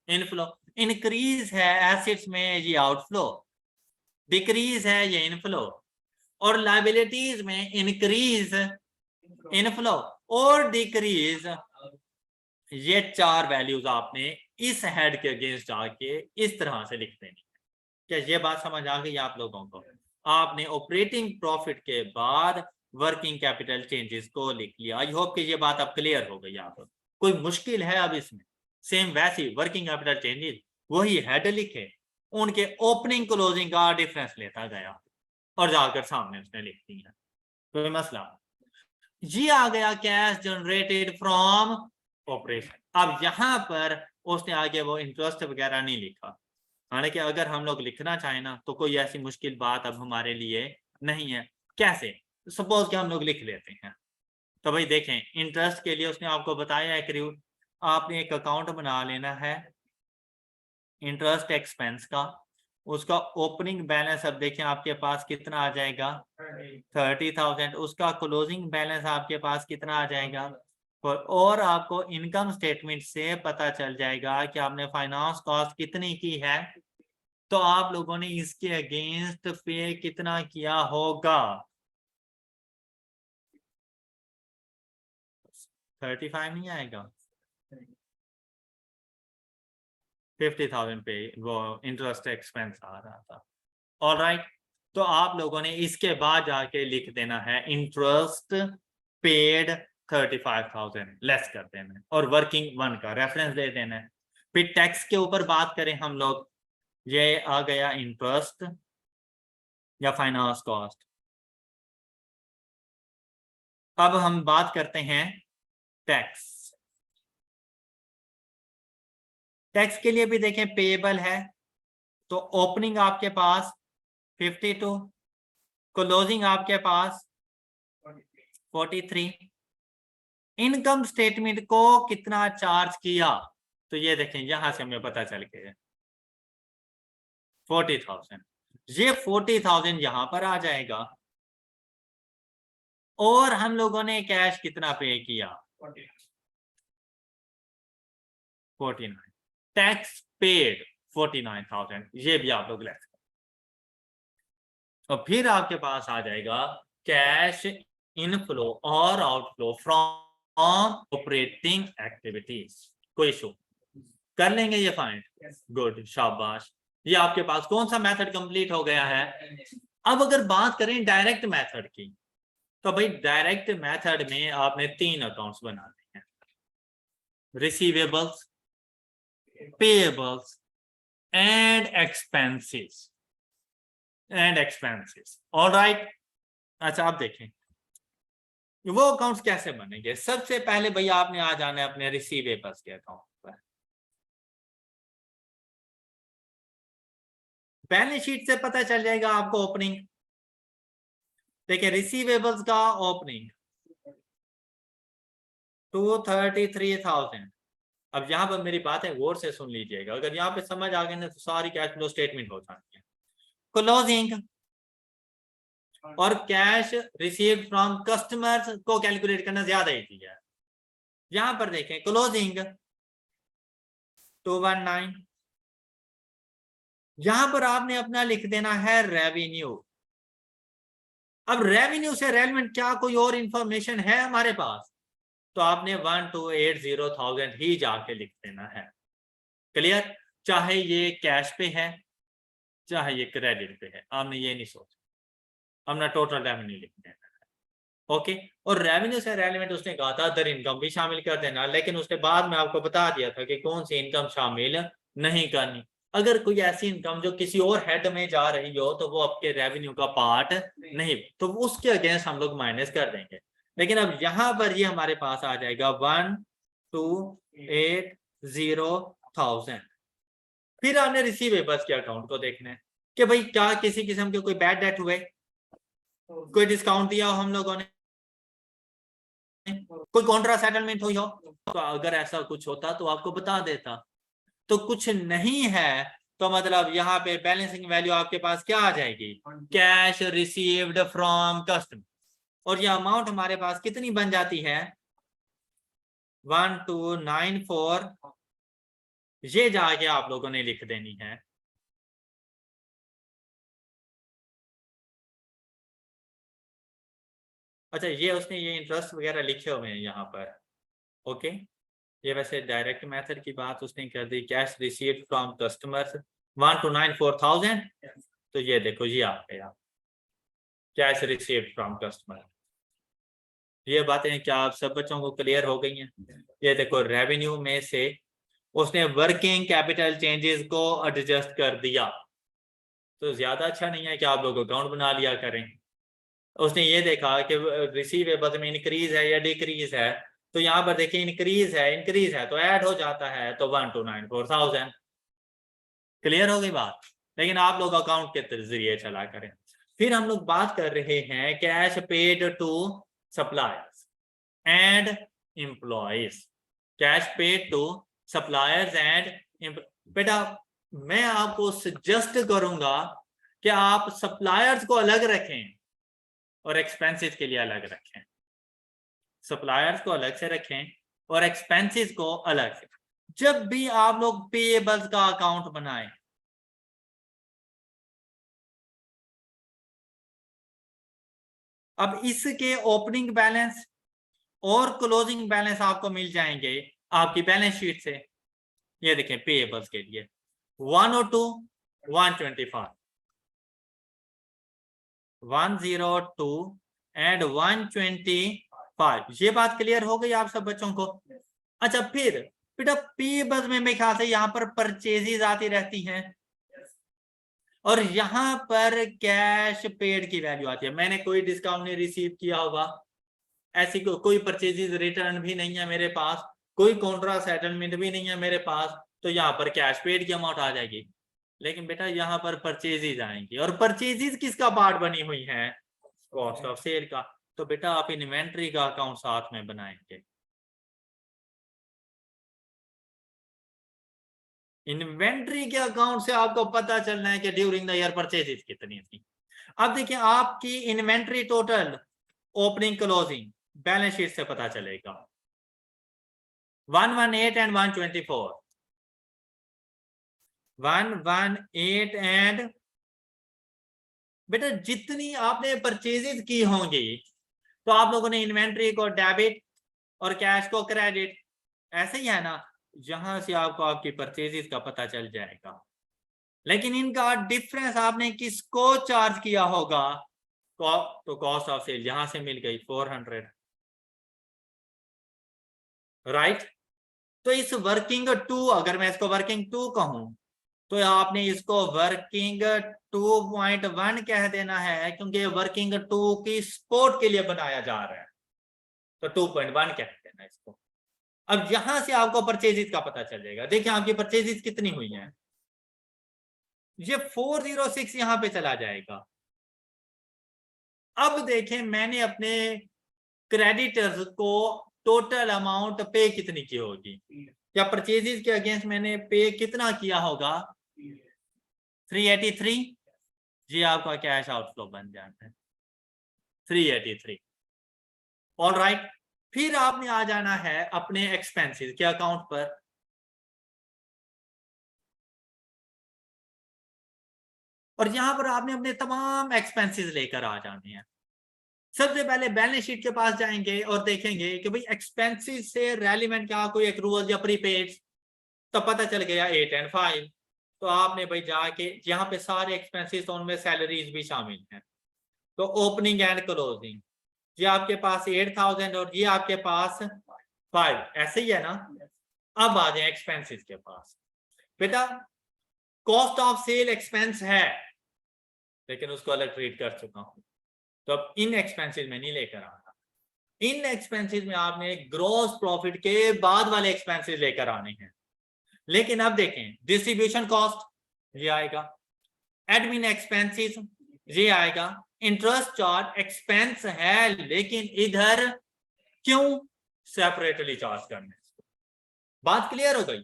S1: इनफ्लो। इंक्रीज है एसेट्स में ये आउटफ्लो, डिक्रीज है ये इनफ्लो, और लायबिलिटीज में इंक्रीज इनफ्लो और डिक्रीज, ये चार वैल्यूज आपने इस हेड के अगेंस्ट आके इस तरह से लिख देनी है। क्या ये बात समझ आ गई आप लोगों को? आपने ऑपरेटिंग प्रॉफिट के बाद वर्किंग कैपिटल चेंजेस को लिख लिया। आई होप कि ये बात अब क्लियर हो गई आप लोग। कोई मुश्किल है अब इसमें? सेम वैसी वर्किंग कैपिटल चेंजेस, वही हेड लिखे, उनके ओपनिंग क्लोजिंग का डिफरेंस लेता गया और जाकर सामने उसने लिख दिया, कोई मसला। ये आ गया कैश जनरेटेड फ्रॉम ऑपरेशन। अब यहां पर उसने आगे वो इंटरेस्ट वगैरह नहीं लिखा, हालांकि अगर हम लोग लिखना चाहें ना तो कोई ऐसी मुश्किल बात अब हमारे लिए नहीं है। कैसे? सपोज कि हम लोग लिख लेते हैं, तो भाई देखें, इंटरेस्ट के लिए उसने आपको बताया है कि आपने एक अकाउंट बना लेना है इंटरेस्ट एक्सपेंस का, उसका ओपनिंग बैलेंस अब देखें आपके पास कितना आ जाएगा 30,000, उसका क्लोजिंग बैलेंस आपके पास कितना आ जाएगा, और आपको इनकम स्टेटमेंट से पता चल जाएगा कि आपने फाइनेंस कॉस्ट कितनी की है, तो आप लोगों ने इसके अगेंस्ट पे कितना किया होगा, 35 नहीं आएगा, 50,000 पे वो इंटरेस्ट एक्सपेंस आ रहा था, ऑलराइट। तो आप लोगों ने इसके बाद जाके लिख देना है इंटरेस्ट पेड 35,000 लेस कर देना है, और वर्किंग वन का रेफरेंस दे देना है। फिर टैक्स के ऊपर बात करें हम लोग, ये आ गया इंटरेस्ट या फाइनेंस कॉस्ट। अब हम बात करते हैं टैक्स। टैक्स के लिए भी देखें पेएबल है, तो ओपनिंग आपके पास 52, क्लोजिंग आपके पास 43। इनकम स्टेटमेंट को कितना चार्ज किया, तो ये देखें यहां से हमें पता चल गया 40,000, ये 40,000 यहां पर आ जाएगा, और हम लोगों ने कैश कितना पे किया 49। टैक्स पेड 49,000, ये भी आप लोग लेस और फिर आपके पास आ जाएगा कैश इनफ्लो और आउटफ्लो फ्रॉम ऑपरेटिंग एक्टिविटीज। कोई इशू कर लेंगे ये फाइंड? गुड, शाबाश। ये आपके पास कौन सा मेथड कंप्लीट हो गया है? अब अगर बात करें डायरेक्ट मेथड की, तो भाई डायरेक्ट मेथड में आपने 3 अकाउंट्स बनाने हैं, receivables, payables and expenses alright. अच्छा आप देखें वो अकाउंट्स कैसे बनेंगे। सबसे पहले भैया आपने आ जाना है अपने रिसीवेबल्स के अकाउंट पर। बैलेंस शीट से पता चल जाएगा आपको ओपनिंग। देखिए रिसीवेबल्स का ओपनिंग 233,000। अब यहाँ पर मेरी बात है गौर से सुन लीजिएगा, अगर यहाँ पे समझ आ गई ना तो सारी कैश फ्लो स्टेटमेंट हो जाती है। क्लोजिंग और कैश रिसीव्ड फ्रॉम कस्टमर्स को कैलकुलेट करना ज्यादा इजी है। यहां पर देखें क्लोजिंग 219, यहां पर आपने अपना लिख देना है रेवेन्यू। अब रेवेन्यू से रेलेवेंट क्या कोई और इंफॉर्मेशन है हमारे पास? तो आपने 1,280,000 ही जाके लिख देना है। क्लियर? चाहे ये कैश पे है चाहे ये क्रेडिट पे है, आपने ये नहीं सोचा, हमने टोटल रेवेन्यू लिख देना है। ओके, और रेवेन्यू से रेलेवेंट उसने कहा था अदर इनकम भी शामिल कर देना, लेकिन उसने बाद में आपको बता दिया था कि कौन सी इनकम शामिल नहीं करनी। अगर कोई ऐसी इनकम जो किसी और हेड में जा रही हो तो वो आपके रेवेन्यू का पार्ट नहीं, तो उसके अगेंस्ट हम लोग माइनस कर देंगे। लेकिन अब यहां पर ये हमारे पास आ जाएगा 1,280,000। फिर आपने रिसीवेबल्स के अकाउंट को देखना है कि भाई क्या किसी किस्म के कोई बैड डेट हुए, कोई डिस्काउंट दिया हो हम लोगों ने, कोई कॉन्ट्रा सेटलमेंट हुई हो। तो अगर ऐसा कुछ होता तो आपको बता देता, तो कुछ नहीं है। तो मतलब यहाँ पे बैलेंसिंग वैल्यू आपके पास क्या आ जाएगी? कैश रिसीव्ड फ्रॉम कस्टमर, और ये अमाउंट हमारे पास कितनी बन जाती है? 1,294। ये जाके आप लोगों ने लिख देनी है। अच्छा ये उसने ये इंटरेस्ट वगैरह लिखे हुए हैं यहाँ पर। ओके, ये वैसे डायरेक्ट मेथड की बात उसने कर दी। कैश रिसीव्ड फ्रॉम कस्टमर्स 1,294,000, तो ये देखो ये आ गया कैश रिसीव्ड फ्रॉम कस्टमर। ये बातें क्या आप सब बच्चों को क्लियर हो गई हैं? ये देखो रेवेन्यू में से उसने वर्किंग कैपिटल चेंजेस को एडजस्ट कर दिया, तो ज्यादा अच्छा नहीं है कि आप लोग अकाउंट बना लिया करें। उसने ये देखा कि रिसीवेबल्स में इंक्रीज है या डिक्रीज है, तो यहाँ पर देखिए इंक्रीज है तो ऐड हो जाता है, तो 1,294,000। क्लियर हो गई बात? लेकिन आप लोग अकाउंट के जरिए चला करें। फिर हम लोग बात कर रहे हैं cash paid to suppliers and employees. Cash paid to suppliers and, बेटा मैं आपको सजेस्ट करूंगा कि आप सप्लायर्स को अलग रखें और एक्सपेंसेस के लिए अलग रखें। सप्लायर्स को अलग से रखें और एक्सपेंसेस को अलग से। जब भी आप लोग पेएबल्स का अकाउंट बनाएं, अब इसके ओपनिंग बैलेंस और क्लोजिंग बैलेंस आपको मिल जाएंगे आपकी बैलेंस शीट से। ये देखें पेएबल्स के लिए 102, 125, 102 एंड 125। ये बात क्लियर हो गई आप सब बच्चों को? अच्छा फिर बेटा पेएबल्स में मेरे ख्याल से यहाँ पर परचेजेस आती रहती हैं और यहाँ पर कैश पेड की वैल्यू आती है। मैंने कोई डिस्काउंट नहीं रिसीव किया होगा, ऐसी कोई परचेजेस रिटर्न भी नहीं है मेरे पास, कोई कॉन्ट्रा सेटलमेंट भी नहीं है मेरे पास, तो यहाँ पर कैश पेड की अमाउंट आ जाएगी। लेकिन बेटा यहाँ पर परचेजेस आएंगी, और परचेजेस किसका पार्ट बनी हुई है? कॉस्ट ऑफ सेल का। तो बेटा आप इन्वेंट्री का अकाउंट साथ में बनाएंगे। इन्वेंट्री के अकाउंट से आपको पता चलना है कि ड्यूरिंग द ईयर परचेजेस कितनी थी। अब देखिए आपकी inventory total opening closing balance sheet से पता चलेगा 118 एंड 124। 118 एंड बेटा जितनी आपने परचेजेस की होंगी तो आप लोगों ने इन्वेंट्री को डेबिट और कैश को क्रेडिट, ऐसे ही है ना, जहां से आपको आपकी परचेजेस का पता चल जाएगा। लेकिन इनका डिफरेंस आपने किसको चार्ज किया होगा, तो कॉस्ट ऑफ सेल यहां से मिल गई 400, राइट। तो इस वर्किंग टू, अगर मैं इसको वर्किंग टू कहूं तो आपने इसको वर्किंग 2.1 कह देना है, क्योंकि वर्किंग टू की सपोर्ट के लिए बनाया जा रहा है, तो 2.1 कह देना इसको। अब यहां से आपको परचेजेस का पता चल जाएगा। देखिए आपकी परचेजेस कितनी हुई हैं, ये 406 यहां पे चला जाएगा। अब देखें मैंने अपने क्रेडिटर्स को टोटल अमाउंट पे कितनी की होगी, या परचेजेस के अगेंस्ट मैंने पे कितना किया होगा, 383। जी आपका कैश आउटफ्लो बन जाता है 383। ऑल राइट, फिर आपने आ जाना है अपने एक्सपेंसेस के अकाउंट पर। और यहां पर आपने अपने तमाम एक्सपेंसेस लेकर आ जाने हैं। सबसे पहले बैलेंस शीट के पास जाएंगे और देखेंगे कि भाई एक्सपेंसेस से रेलिवेंट क्या कोई एक्रूवल या प्रीपेड, तो पता चल गया 8 एंड 5। तो आपने भाई जाके यहाँ पे सारे एक्सपेंसेस, तो उनमें सैलरीज भी शामिल हैं, तो ओपनिंग एंड क्लोजिंग, ये आपके पास 8000 और ये आपके पास 5, ऐसे ही है ना। अब आ जाए एक्सपेंसेस के पास। बेटा कॉस्ट ऑफ सेल एक्सपेंस है, लेकिन उसको अलग ट्रीट कर चुका हूं, तो अब इन एक्सपेंसेस में नहीं लेकर आना। इन एक्सपेंसेस में आपने ग्रॉस प्रॉफिट के बाद वाले एक्सपेंसेस लेकर आने हैं। लेकिन अब देखें डिस्ट्रीब्यूशन कॉस्ट ये आएगा, एडमिन एक्सपेंसेस ये आएगा, इंटरेस्ट चार्ज एक्सपेंस है, लेकिन इधर क्यों सेपरेटली चार्ज करने। बात क्लियर हो गई।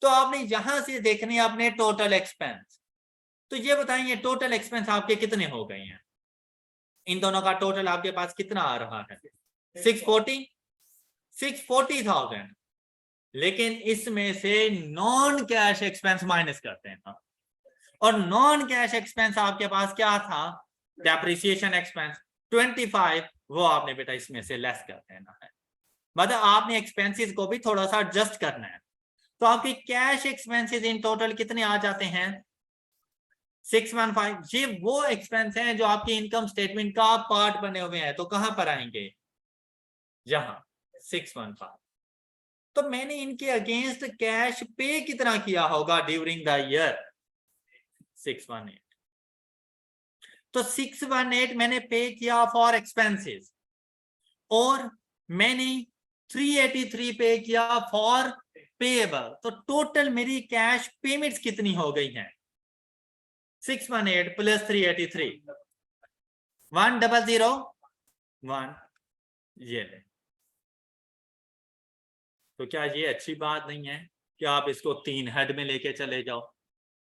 S1: तो आपने यहां से देखने अपने टोटल एक्सपेंस, तो ये बताइए टोटल एक्सपेंस आपके कितने हो गए हैं, इन दोनों का टोटल आपके पास कितना आ रहा है, 640,000। लेकिन इसमें से नॉन कैश एक्सपेंस माइनस करते हैं, और नॉन कैश एक्सपेंस आपके पास क्या था, डेप्रिसिएशन एक्सपेंस 25, वो आपने बेटा इसमें से लेस कर देना है। मतलब आपने एक्सपेंसेस को भी थोड़ा सा एडजस्ट करना है। तो आपके कैश एक्सपेंसेस इन टोटल कितने आ जाते हैं, 615। ये वो एक्सपेंस हैं जो आपकी इनकम स्टेटमेंट का पार्ट बने हुए हैं, तो कहां पर आएंगे, यहां 615। तो मैंने इनके अगेंस्ट कैश पे कितना किया होगा ड्यूरिंग द ईयर, 618। तो 618 मैंने पे किया फॉर एक्सपेंसेस, और मैंने 383 पे किया फॉर पेएबल। तो टोटल मेरी कैश पेमेंट्स कितनी हो गई हैं, 618 प्लस 383, 1001। ये ले, तो क्या ये अच्छी बात नहीं है कि आप इसको 3 हेड में लेके चले जाओ,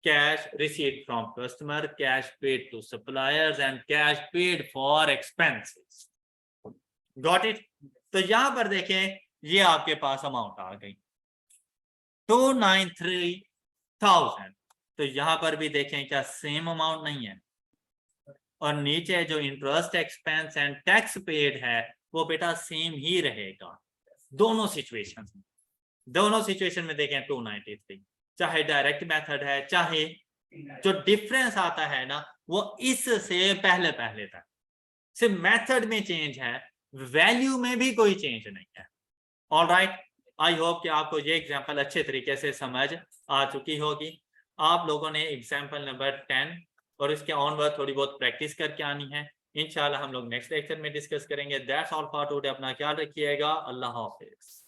S1: cash receipt from customer, cash paid to suppliers and cash paid for expenses. Got it. तो यहां पर देखें ये आपके पास अमाउंट आ गई 293,000। तो यहां पर भी देखें क्या सेम अमाउंट नहीं है, और नीचे जो interest expense and tax paid है वो बेटा सेम ही रहेगा दोनों सिचुएशन में। दोनों सिचुएशन में देखें 293, चाहे डायरेक्ट मेथड है, चाहे जो डिफरेंस आता है ना वो इससे पहले पहले तक, सिर्फ मेथड में चेंज है, वैल्यू में भी कोई चेंज नहीं है। ऑल राइट, आई होप कि आपको ये एग्जांपल अच्छे तरीके से समझ आ चुकी होगी। आप लोगों ने एग्जांपल नंबर 10 और इसके ऑनवर्ड थोड़ी बहुत प्रैक्टिस करके आनी है। इंशाल्लाह हम लोग नेक्स्ट लेक्चर में डिस्कस करेंगे। That's all for today. अपना ख्याल रखिएगा। अल्लाह हाफिज।